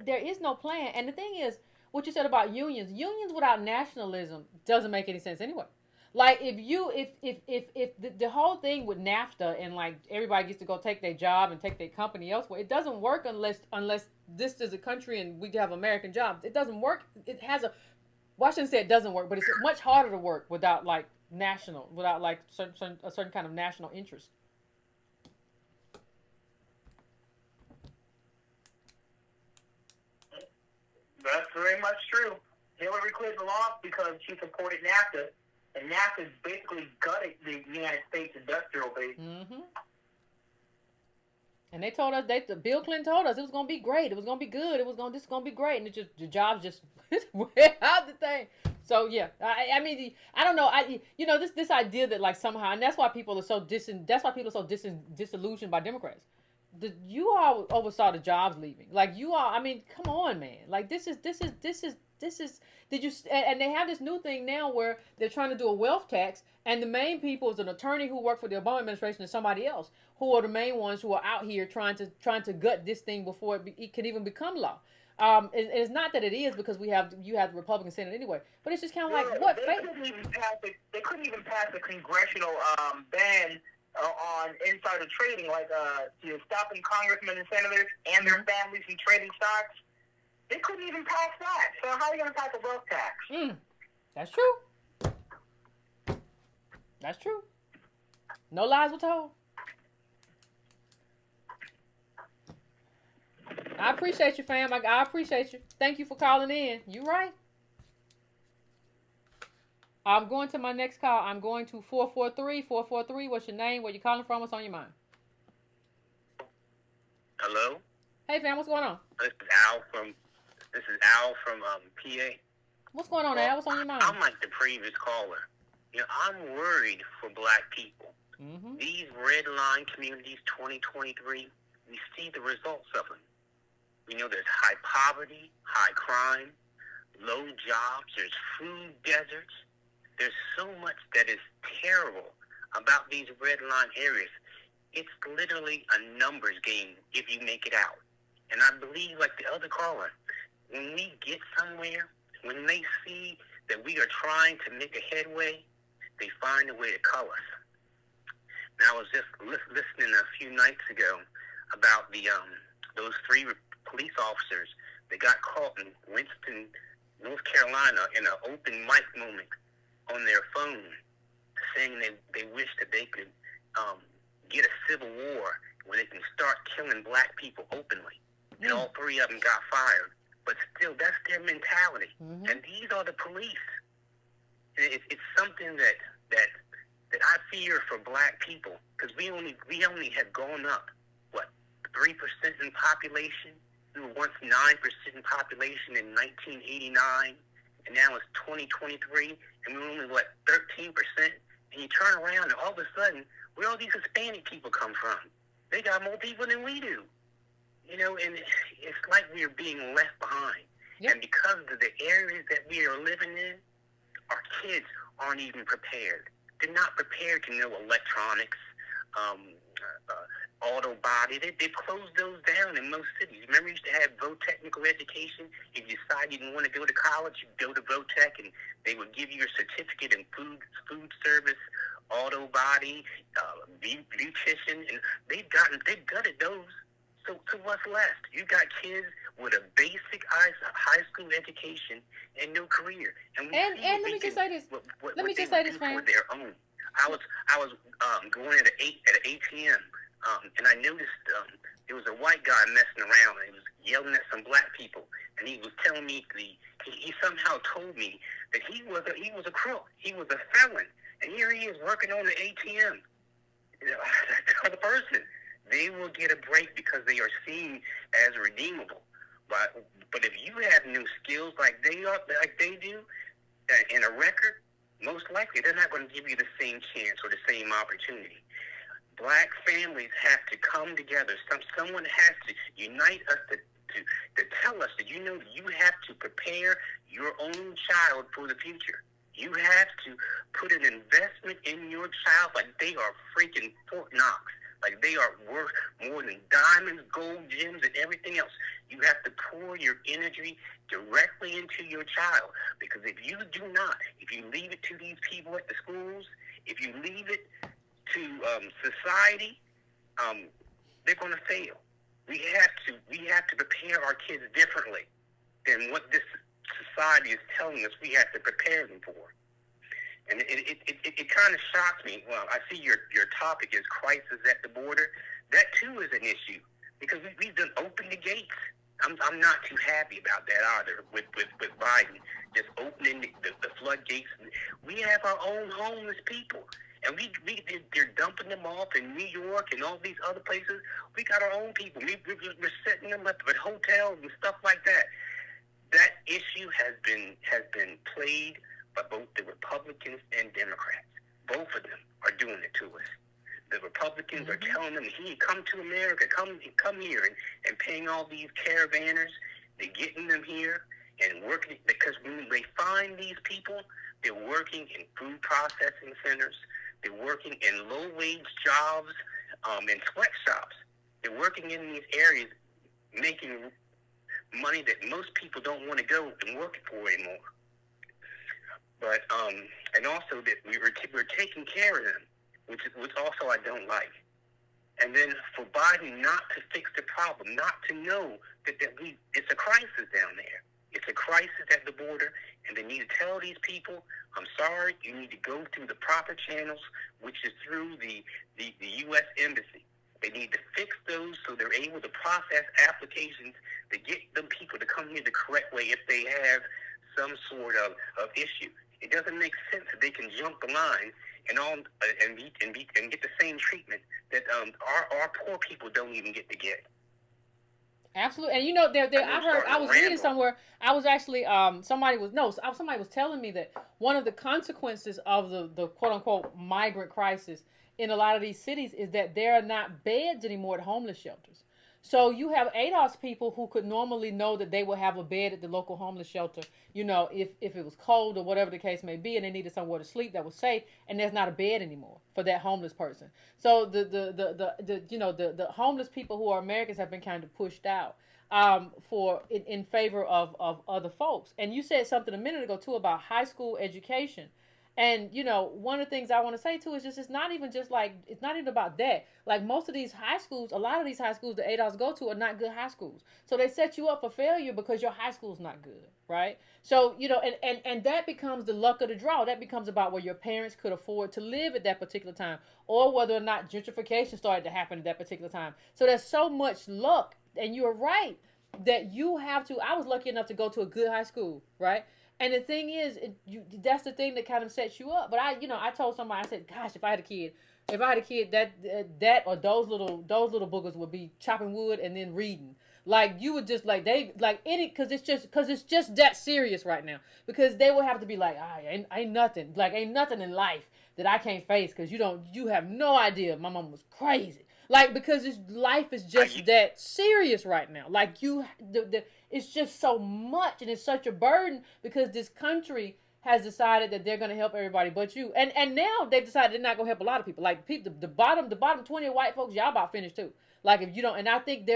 there is no plan. And the thing is, what you said about unions without nationalism doesn't make any sense anyway. Like, if the whole thing with NAFTA and, like, everybody gets to go take their job and take their company elsewhere, it doesn't work unless this is a country and we have American jobs. It doesn't work. It has a, well, I shouldn't say it doesn't work, but it's much harder to work without, like, a certain kind of national interest. That's very much true. Hillary Clinton lost because she supported NAFTA. And NAFTA basically gutted the United States industrial base. And they told us, Bill Clinton told us it was gonna be great, it was gonna be good, this is gonna be great, and it just, the jobs just went out the thing. So yeah, I mean, I don't know, this idea that, like, somehow, and that's why people are so disillusioned by Democrats. You all oversaw the jobs leaving. Like, you all, I mean, come on, man. Like, this is, did you, and they have this new thing now where they're trying to do a wealth tax, and the main people is an attorney who worked for the Obama administration and somebody else, who are the main ones who are out here trying to gut this thing before it can even become law. It's not that it is, because you have the Republican Senate anyway, but it's just kind of like, what? They couldn't even pass a congressional ban on insider trading, like stopping congressmen and senators and their families from trading stocks. They couldn't even pass that. So how are you going to pass a wealth tax? That's true. That's true. No lies were told. I appreciate you, fam. I appreciate you. Thank you for calling in. You right. I'm going to my next call. I'm going to 443. What's your name? Where you calling from? What's on your mind? Hello? Hey, fam. What's going on? This is Al from PA. What's going on, Al? What's on your mind? I'm like the previous caller. I'm worried for black people. These redline communities, 2023, we see the results of them. There's high poverty, high crime, low jobs, there's food deserts. There's so much that is terrible about these redline areas. It's literally a numbers game if you make it out. And I believe, like the other caller, when we get somewhere, when they see that we are trying to make a headway, they find a way to cull us. Now, I was just listening a few nights ago about those 3 police officers that got caught in Winston, North Carolina, in an open mic moment on their phone, saying they wish that they could get a civil war where they can start killing black people openly. And all 3 of them got fired. But still, that's their mentality. And these are the police. And it's something that I fear for black people, because we only have gone up, 3% in population? We were once 9% in population in 1989, and now it's 2023, and we're only, 13%? And you turn around, and all of a sudden, where all these Hispanic people come from? They got more people than we do. And it's like we're being left behind. Yep. And because of the areas that we are living in, our kids aren't even prepared. They're not prepared to know electronics, auto body. They've closed those down in most cities. Remember, you used to have voc-technical education. If you decided you didn't want to go to college, you go to voc, and they would give you a certificate in food service, auto body, beautician, and they've gutted those. So what's left? You got kids with a basic high school education and no career. And let me just say this. Let me just say this, Frank. For their own. I was going at an ATM, and I noticed there was a white guy messing around, and he was yelling at some black people, and he was telling me he somehow told me that he was a crook, he was a felon, and here he is working on the ATM. That other person, they will get a break because they are seen as redeemable. But if you have no skills like they do, in a record, most likely they're not going to give you the same chance or the same opportunity. Black families have to come together. Someone has to unite us to tell us that you have to prepare your own child for the future. You have to put an investment in your child like they are freaking Fort Knox. Like they are worth more than diamonds, gold, gems, and everything else. You have to pour your energy directly into your child. Because if you do not, if you leave it to these people at the schools, if you leave it to society, they're going to fail. We have to prepare our kids differently than what this society is telling us we have to prepare them for. And it kind of shocks me. Well, I see your topic is crisis at the border. That too is an issue because we've done open the gates. I'm not too happy about that either with Biden just opening the floodgates. We have our own homeless people, and they're dumping them off in New York and all these other places. We got our own people. We're setting them up at hotels and stuff like that. That issue has been played by both the Republicans and Democrats. Both of them are doing it to us. The Republicans are telling them, "Hey, come to America, come here," and paying all these caravanners. They're getting them here and working because when they find these people, they're working in food processing centers. They're working in low-wage jobs in sweatshops. They're working in these areas, making money that most people don't want to go and work for anymore. But and also that we're taking care of them, which also I don't like. And then for Biden not to fix the problem, not to know that it's a crisis down there. It's a crisis at the border, and they need to tell these people, I'm sorry, you need to go through the proper channels, which is through the U.S. Embassy. They need to fix those so they're able to process applications to get them people to come here the correct way if they have some sort of issue. It doesn't make sense that they can jump the line and get the same treatment that our poor people don't even get to get. Absolutely, and I was reading somewhere. I was actually somebody was telling me that one of the consequences of the quote unquote migrant crisis in a lot of these cities is that there are not beds anymore at homeless shelters. So you have ADOS people who could normally know that they will have a bed at the local homeless shelter, if it was cold or whatever the case may be, and they needed somewhere to sleep that was safe, and there's not a bed anymore for that homeless person. So the homeless people who are Americans have been kind of pushed out in favor of other folks. And you said something a minute ago too about high school education. And, one of the things I want to say, too, is it's not even about that. Like, most of these high schools, a lot of these high schools that ADOS go to are not good high schools. So they set you up for failure because your high school's not good, right? So, and that becomes the luck of the draw. That becomes about where your parents could afford to live at that particular time or whether or not gentrification started to happen at that particular time. So there's so much luck. And you're right that you have to. I was lucky enough to go to a good high school, right? And the thing is, that's the thing that kind of sets you up. But I told somebody, I said, gosh, if I had a kid, that or those little boogers would be chopping wood and then reading. Like, you would just because it's just that serious right now. Because they would have to be like, ain't nothing in life that I can't face because you have no idea. My mom was crazy. Like, because life is just that serious right now. Like, it's just so much, and it's such a burden because this country has decided that they're going to help everybody but you. And now they've decided they're not going to help a lot of people. Like people, the bottom 20 of white folks, y'all about finished too. Like if you don't, and I think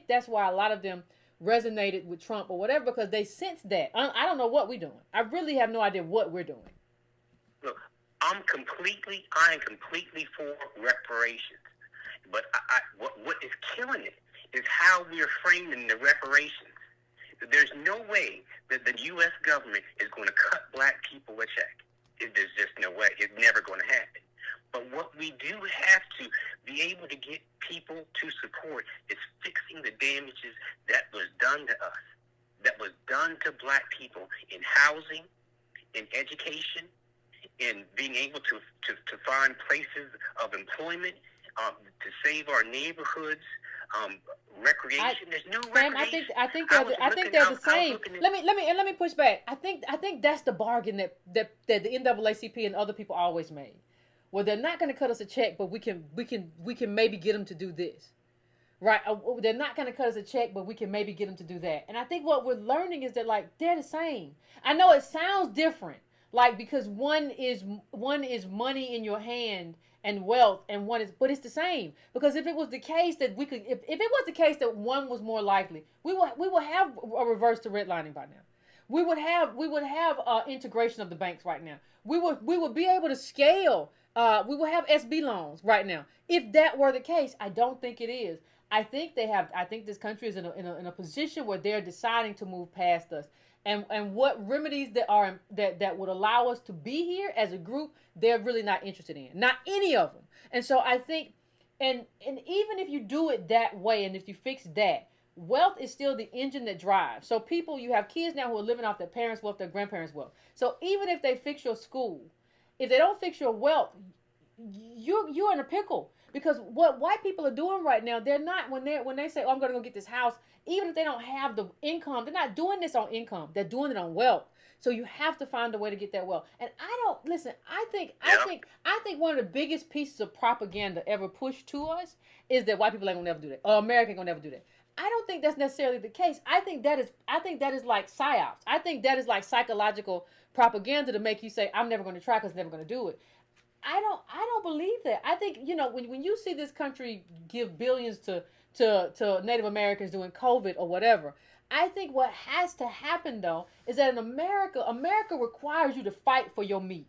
that's why a lot of them resonated with Trump or whatever, because they sense that. I don't know what we're doing. I really have no idea what we're doing. Look, I am completely for reparations. But what is killing it is how we are framing the reparations. There's no way that the U.S. government is going to cut black people a check. There's just no way. It's never going to happen. But what we do have to be able to get people to support is fixing the damages that was done to us, that was done to black people in housing, in education, in being able to find places of employment, to save our neighborhoods, recreation. There's no recreation. I think they're the same. Let me push back. I think that's the bargain that the NAACP and other people always made. Well, they're not going to cut us a check, but we can maybe get them to do this, right? They're not going to cut us a check, but we can maybe get them to do that. And I think what we're learning is that like they're the same. I know it sounds different, like because one is money in your hand and wealth, and but it's the same. Because if it was the case that if it was the case that one was more likely, we would have a reverse to redlining by now. We would have integration of the banks right now. We would be able to scale. We will have SB loans right now. If that were the case, I don't think it is. I think this country is in a position where they're deciding to move past us. And what remedies that would allow us to be here as a group, they're really not interested in. Not any of them. And so I think, and even if you do it that way, and if you fix that, wealth is still the engine that drives. So you have kids now who are living off their parents' wealth, their grandparents' wealth. So even if they fix your school, if they don't fix your wealth, you're in a pickle. Because what white people are doing right now, they're not, when they say, oh, I'm going to go get this house, even if they don't have the income, they're not doing this on income. They're doing it on wealth. So you have to find a way to get that wealth. And I think one of the biggest pieces of propaganda ever pushed to us is that white people ain't gonna never do that. Or America ain't gonna never do that. I don't think that's necessarily the case. I think that is like psyops. I think that is like psychological propaganda to make you say, I'm never going to try because I'm never going to do it. I don't believe that. I think, when you see this country give billions to Native Americans doing COVID or whatever, I think what has to happen, though, is that in America requires you to fight for your meat,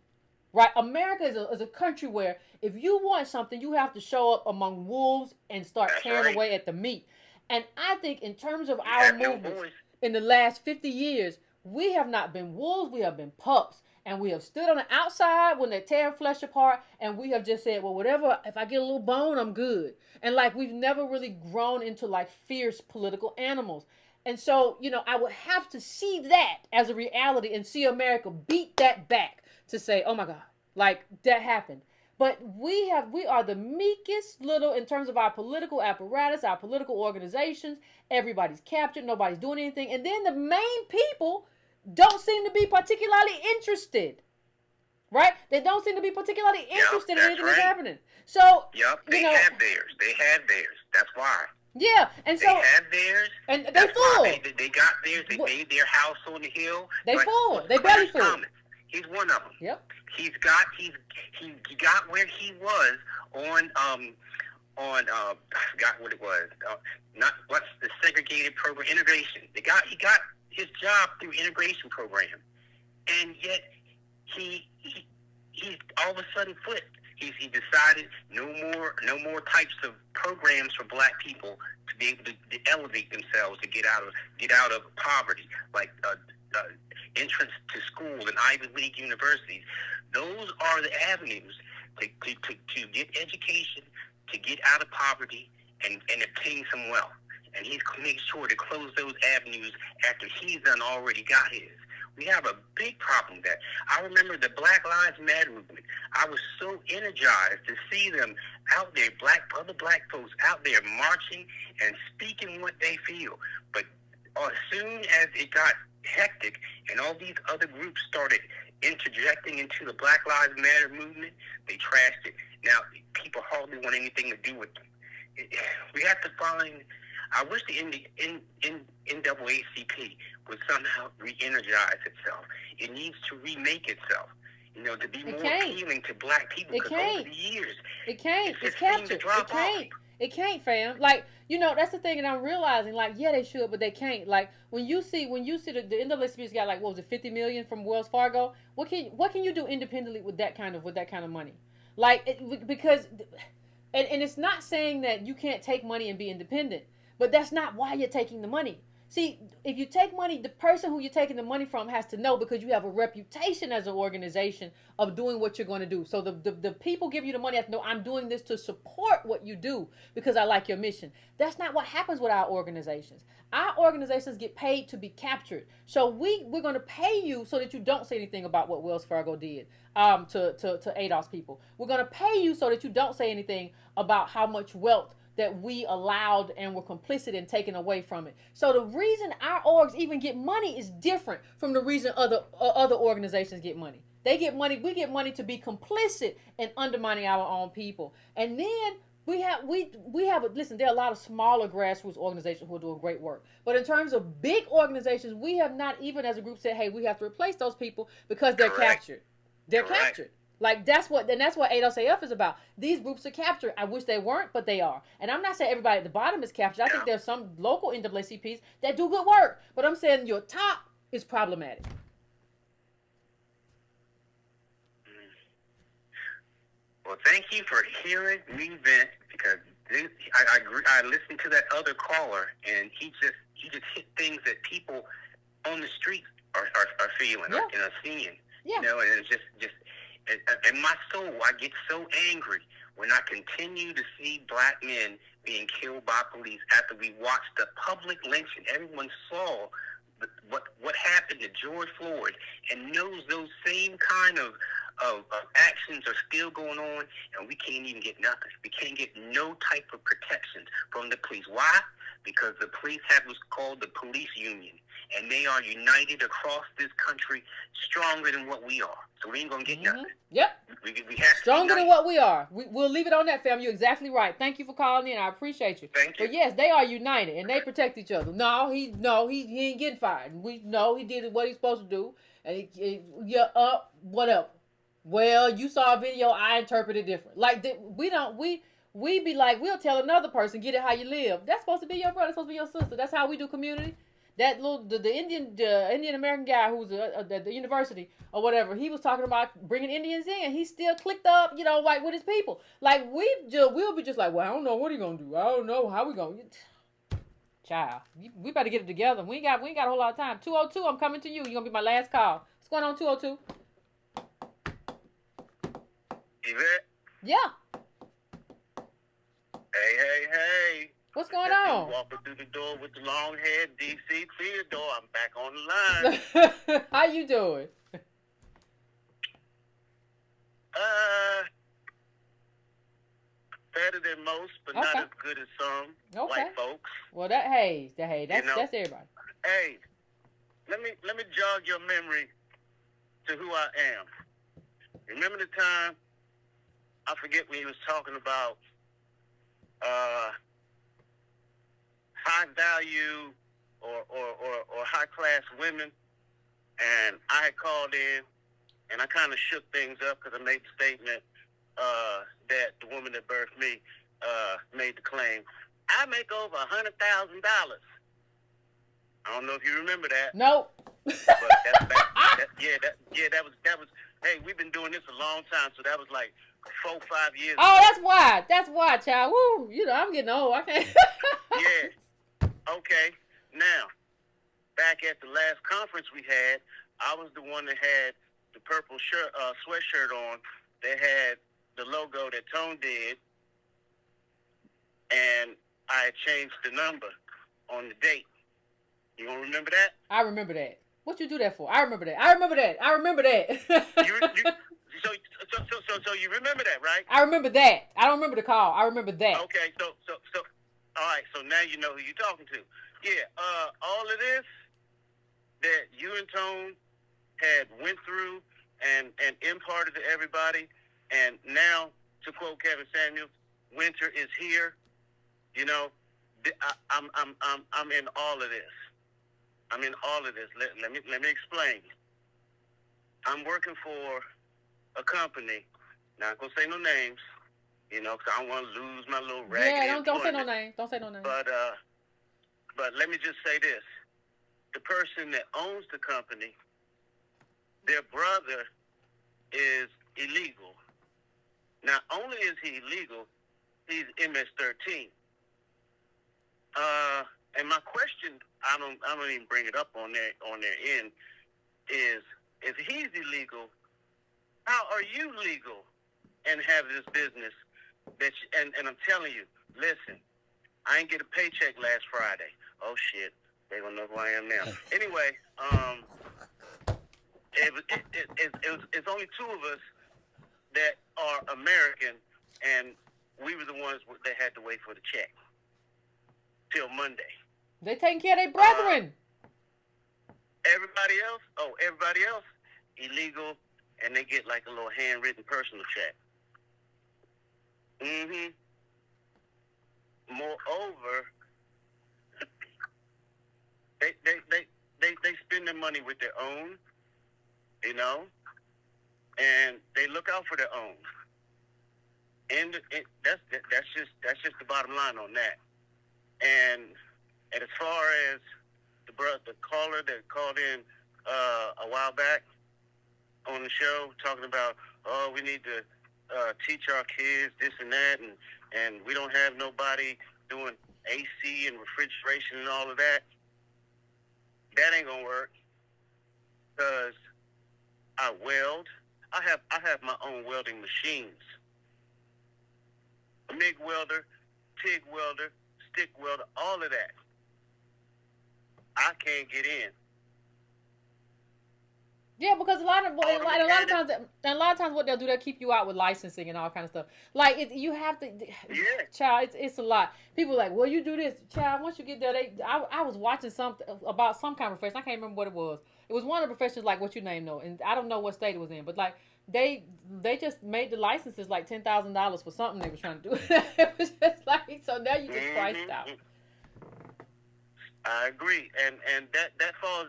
right? America is a country where if you want something, you have to show up among wolves and start tearing away at the meat. And I think in terms of our movements in the last 50 years, we have not been wolves, we have been pups. And we have stood on the outside when they're tearing flesh apart, and we have just said, well, whatever, if I get a little bone, I'm good. And like, we've never really grown into like fierce political animals. And so, I would have to see that as a reality and see America beat that back to say, oh my God, like that happened. But we are the meekest little, in terms of our political apparatus, our political organizations. Everybody's captured, nobody's doing anything. And then the main people don't seem to be particularly interested, right? They don't seem to be particularly interested in anything that's happening. So, they had theirs. That's why. Yeah, and so they had theirs, and they full. They got theirs. They made their house on the hill. They full. They barely full. He's one of them. Yep. He got where he was on I forgot what it was. What's the segregated program, integration. He got his job through integration program, and yet he's all of a sudden flipped. He decided no more types of programs for black people to be able to elevate themselves, to get out of poverty, like entrance to school and Ivy League universities. Those are the avenues to get education, to get out of poverty, and obtain some wealth. And he's made sure to close those avenues after he's already got his. We have a big problem with that. I remember the Black Lives Matter movement. I was so energized to see them out there, other black folks out there marching and speaking what they feel. But as soon as it got hectic and all these other groups started interjecting into the Black Lives Matter movement, they trashed it. Now, people hardly want anything to do with them. We have to find I wish the NAACP would somehow re-energize itself. It needs to remake itself. You know, to be more appealing to black people. Because over the years, it can't. It's captured. It can't. It can't, fam. Like, you know, that's the thing that I'm realizing. Like, yeah, they should, but they can't. Like, when you see the NAACP's got like, what was it, 50 million from Wells Fargo? What can you do independently with that kind of money? Like, because, and it's not saying that you can't take money and be independent, but that's not why you're taking the money. See, if you take money, the person who you're taking the money from has to know, because you have a reputation as an organization of doing what you're going to do. So the people give you the money have to know, I'm doing this to support what you do because I like your mission. That's not what happens with our organizations. Our organizations get paid to be captured. So we're going to pay you so that you don't say anything about what Wells Fargo did to Adolf's people. We're going to pay you so that you don't say anything about how much wealth that we allowed and were complicit in taking away from it. So the reason our orgs even get money is different from the reason other organizations get money. They get money, we get money to be complicit in undermining our own people. And then we have listen, there are a lot of smaller grassroots organizations who are doing great work. But in terms of big organizations, we have not even as a group said, hey, we have to replace those people because they're captured. They're captured. Like, that's what ADOSAF is about. These groups are captured. I wish they weren't, but they are. And I'm not saying everybody at the bottom is captured. I think there's some local NAACPs that do good work. But I'm saying your top is problematic. Well, thank you for hearing me vent, because I agree. I listened to that other caller, and he just hit things that people on the street are feeling and are seeing. You know, and it's just in my soul, I get so angry when I continue to see black men being killed by police after we watched the public lynching. Everyone saw what happened to George Floyd and knows those same kind of actions are still going on, and we can't even get nothing. We can't get no type of protections from the police. Why? Because the police have what's called the police union, and they are united across this country stronger than what we are. So we ain't going to get nothing. Yep. We have stronger than what we are. We'll leave it on that, fam. You're exactly right. Thank you for calling in. I appreciate you. Thank you. But yes, they are united, and they protect each other. No, he ain't getting fired. He did what he's supposed to do. And whatever. Well, you saw a video, I interpreted different. Like, we be like, we'll tell another person, get it how you live. That's supposed to be your brother, that's supposed to be your sister. That's how we do community. That the Indian American guy who's at the university or whatever, he was talking about bringing Indians in. He still clicked up, like with his people. Like, we'll be just like, well, I don't know what he gonna do. I don't know how we gonna. Child, we better get it together. We ain't got a whole lot of time. 202, I'm coming to you. You're gonna be my last call. What's going on, 202? Yvette? Yeah. Hey. What's going on? Walking through the door with the long hair, DC Theodore. I'm back on the line. How you doing? Better than most, but not as good as some white folks. Well, that's everybody. Hey, let me jog your memory to who I am. Remember the time? I forget when he was talking about high value or high class women, and I had called in and I kind of shook things up because I made the statement that the woman that birthed me made the claim, I make over $100,000. I don't know if you remember that. Nope. But that was. Hey, we've been doing this a long time, so that was like 4-5 years ago. Oh, that's why, child. Woo, I'm getting old. I can't. Yeah. Okay. Now, back at the last conference we had, I was the one that had the purple shirt, sweatshirt on that had the logo that Tone did, and I had changed the number on the date. You don't remember that? I remember that. What you do that for? I remember that. So you remember that, right? I remember that. I don't remember the call. I remember that. Okay, so all right, so now you know who you're talking to. Yeah, all of this that you and Tone had went through and imparted to everybody, and now, to quote Kevin Samuels, winter is here. I'm in all of this. I'm in all of this. Let me explain. I'm working for a company. Not gonna say no names, because I don't want to lose my little raggedy. Yeah, don't say no names. Don't say no names. But let me just say this: the person that owns the company, their brother is illegal. Not only is he illegal, he's MS-13. And my question, I don't even bring it up on their end, is if he's illegal, how are you legal and have this business and I'm telling you, listen, I ain't get a paycheck last Friday. Oh shit, they don't know who I am now. Anyway, it's only two of us that are American, and we were the ones that had to wait for the check till Monday. They taking care of their brethren. Everybody else, illegal, and they get like a little handwritten personal check. Moreover, they spend their money with their own, and they look out for their own. And that's just the bottom line on that. And as far as the caller that called in a while back on the show talking about, we need to teach our kids this and that, and we don't have nobody doing AC and refrigeration and all of that. That ain't gonna work, because I weld. I have my own welding machines. A MIG welder, TIG welder, stick welder, all of that. I can't get in. Yeah, because a lot of times what they'll do, they'll keep you out with licensing and all kind of stuff. Like you have to, child. It's a lot. People are like, well, you do this, child. Once you get there, I was watching something about some kind of profession. I can't remember what it was. It was one of the professions like what you named though, and I don't know what state it was in, but like they just made the licenses like $10,000 for something they were trying to do. It was just like, so now you just priced out. I agree, and that falls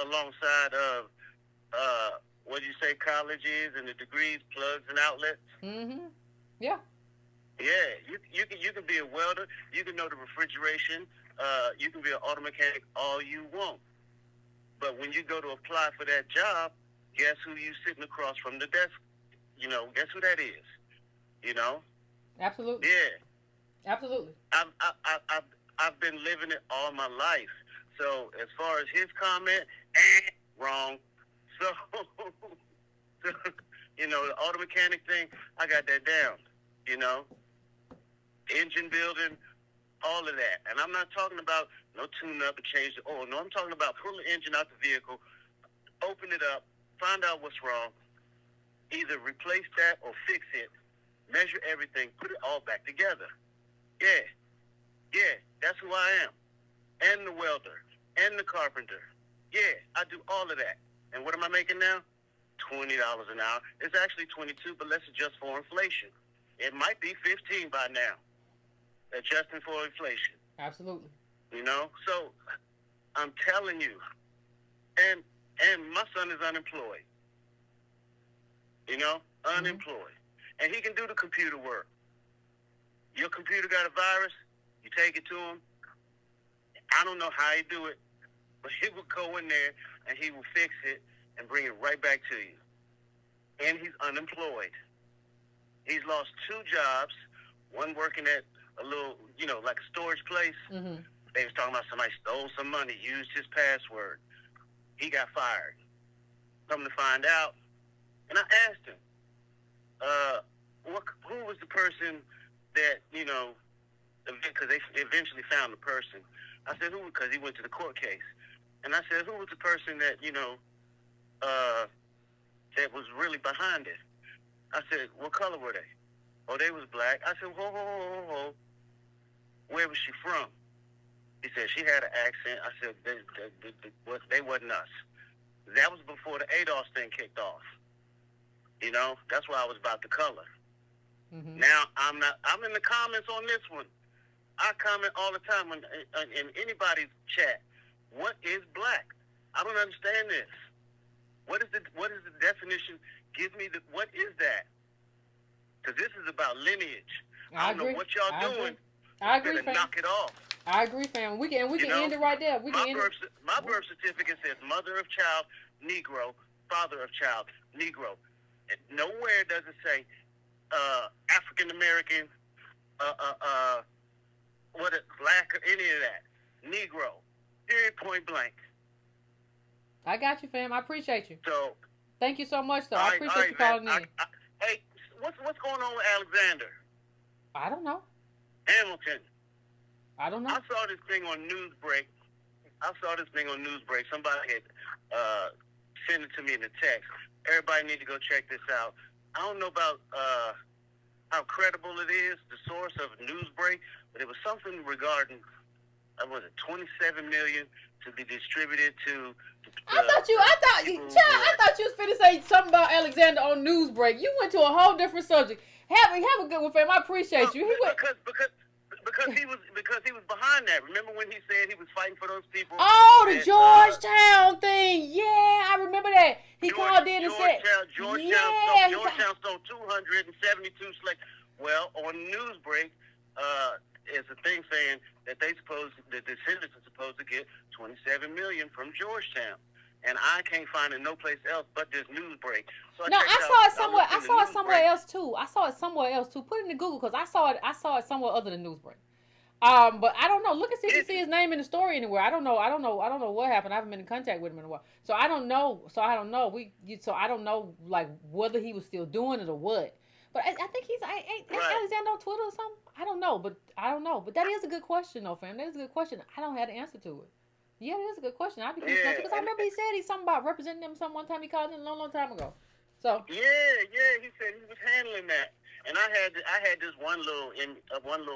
alongside of what do you say, colleges and the degrees, plugs and outlets. Yeah. Yeah, you can be a welder, you can know the refrigeration, you can be an auto mechanic all you want. But when you go to apply for that job, guess who you sitting across from the desk? Guess who that is? Absolutely. Yeah. Absolutely. I've been living it all my life. So as far as his comment, wrong. So the auto mechanic thing, I got that down. Engine building, all of that. And I'm not talking about no tune-up and change the oil. No, I'm talking about pull the engine out the vehicle, open it up, find out what's wrong, either replace that or fix it, measure everything, put it all back together. Yeah, that's who I am. And the welder, and the carpenter. Yeah, I do all of that. And what am I making now? $20 an hour. It's actually $22, but let's adjust for inflation. It might be $15 by now, adjusting for inflation. Absolutely. So I'm telling you, and my son is unemployed. Unemployed. And he can do the computer work. Your computer got a virus, you take it to him. I don't know how he do it, but he will go in there and he will fix it and bring it right back to you. And he's unemployed. He's lost 2 jobs, one working at a little, like a storage place. They was talking about somebody stole some money, used his password. He got fired. Come to find out, and I asked him, who was the person that, because they eventually found the person. I said, who? Because he went to the court case. And I said, who was the person that, that was really behind it? I said, what color were they? Oh, they was black. I said, whoa. Where was she from? He said, she had an accent. I said, they wasn't us. That was before the ADOS thing kicked off. That's why I was about the color. Now, I'm in the comments on this one. I comment all the time in anybody's chat. What is black? I don't understand this. What is the definition? Give me what is that? Because this is about lineage. I don't know what y'all doing. I agree, fam. Knock it off. I agree, fam. We can end it right there. My birth certificate says mother of child, Negro, father of child, Negro. Nowhere does it say African American, black, or any of that. Negro. Period, point blank. I got you, fam. I appreciate you. So, thank you so much, though. I appreciate you calling in. Hey, what's going on with Alexander? I don't know. Hamilton. I don't know. I saw this thing on Newsbreak. Somebody had sent it to me in the text. Everybody need to go check this out. I don't know about how credible it is, the source of Newsbreak, but it was something regarding, was it $27 million to be distributed to. I thought you was finna say something about Alexander on Newsbreak. You went to a whole different subject. Have a good one, fam. I appreciate you. Because he was behind that. Remember when he said he was fighting for those people? Oh, the Georgetown thing. Yeah, I remember that. He called in and said, Georgetown stole 272 slaves. Well, on Newsbreak, is a thing saying that the descendants are supposed to get $27 million from Georgetown. And I can't find it no place else but this Newsbreak. So I saw it somewhere. I saw it somewhere else too. Put it in the Google because I saw it somewhere other than Newsbreak. But I don't know. Look and see if you see his name in the story anywhere. I don't know what happened. I haven't been in contact with him in a while, so I don't know. I don't know like whether he was still doing it or what. But I think he's Alexander on Twitter or something. I don't know. But that is a good question though, fam. That is a good question. I don't have the answer to it. Yeah, that is a good question. I'd be curious because I remember he said he's something about representing them one time. He called in a long time ago. So he said he was handling that. And I had this one little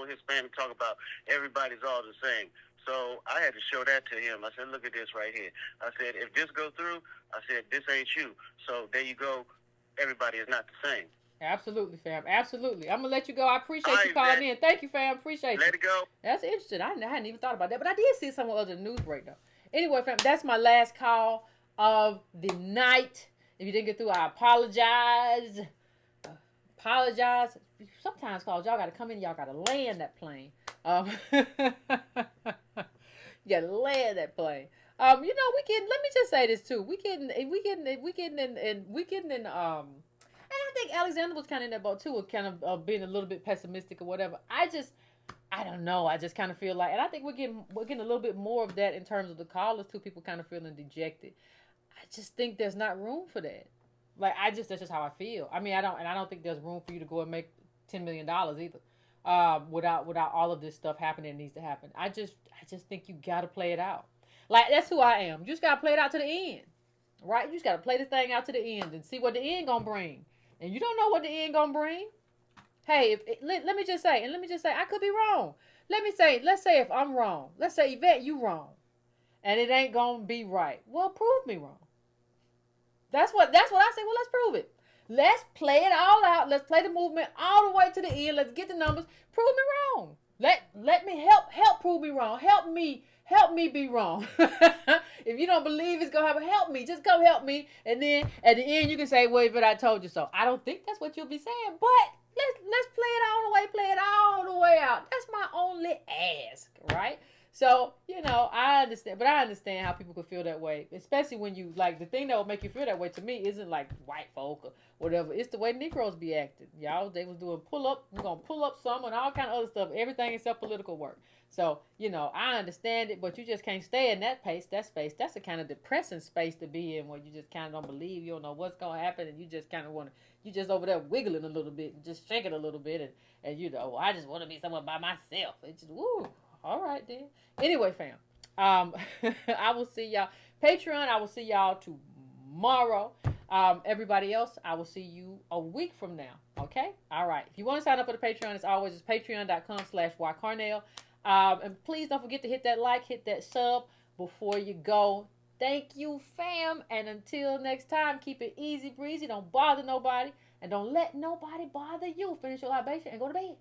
Hispanic talk about everybody's all the same. So I had to show that to him. I said, look at this right here. I said, if this goes through, I said, this ain't you. So there you go. Everybody is not the same. Absolutely, fam. Absolutely. I'm going to let you go. I appreciate you calling in. Thank you, fam. Appreciate you. Let it go. That's interesting. I hadn't even thought about that. But I did see somewhere other than Newsbreak, though. Anyway, fam, that's my last call of the night. If you didn't get through, I apologize. Sometimes calls, y'all got to come in. Y'all got to land that plane. You got to land that plane. Let me just say this, too. We getting and I think Alexander was kind of in that boat too, of kind of being a little bit pessimistic or whatever. I don't know. I just kind of feel like, and I think we're getting a little bit more of that in terms of the callers too. People kind of feeling dejected. I just think there's not room for that. Like that's just how I feel. I mean, I don't think there's room for you to go and make $10 million either, without all of this stuff happening that needs to happen. I just think you got to play it out. Like that's who I am. You just got to play it out to the end, right? You just got to play this thing out to the end and see what the end gonna bring. And you don't know what the end gonna bring. Hey, let me just say, I could be wrong. Let's say if I'm wrong. Let's say, Yvette, you wrong. And it ain't gonna be right. Well, prove me wrong. That's what I say. Well, let's prove it. Let's play it all out. Let's play the movement all the way to the end. Let's get the numbers. Prove me wrong. Let me help prove me wrong. Help me be wrong. If you don't believe it's gonna happen, help me. Just come help me. And then at the end you can say, well, but I told you so. I don't think that's what you'll be saying, but let's play it all the way out. That's my only ask, right? So, I understand how people could feel that way, especially when you, like, the thing that would make you feel that way to me isn't like white folk or whatever. It's the way Negroes be acting. Y'all, they was doing we're going to pull up some and all kind of other stuff, everything except political work. So, I understand it, but you just can't stay in that space. That's a kind of depressing space to be in where you just kind of don't believe, you don't know what's going to happen, and you just kind of you just over there wiggling a little bit and just shaking a little bit, and I just want to be somewhere by myself. It's just, woo. All right, then. Anyway, fam, I will see y'all. Patreon, I will see y'all tomorrow. Everybody else, I will see you a week from now. Okay? All right. If you want to sign up for the Patreon, as always, it's patreon.com/ycarnell. And please don't forget to hit that like, hit that sub before you go. Thank you, fam. And until next time, keep it easy breezy. Don't bother nobody. And don't let nobody bother you. Finish your libation and go to bed.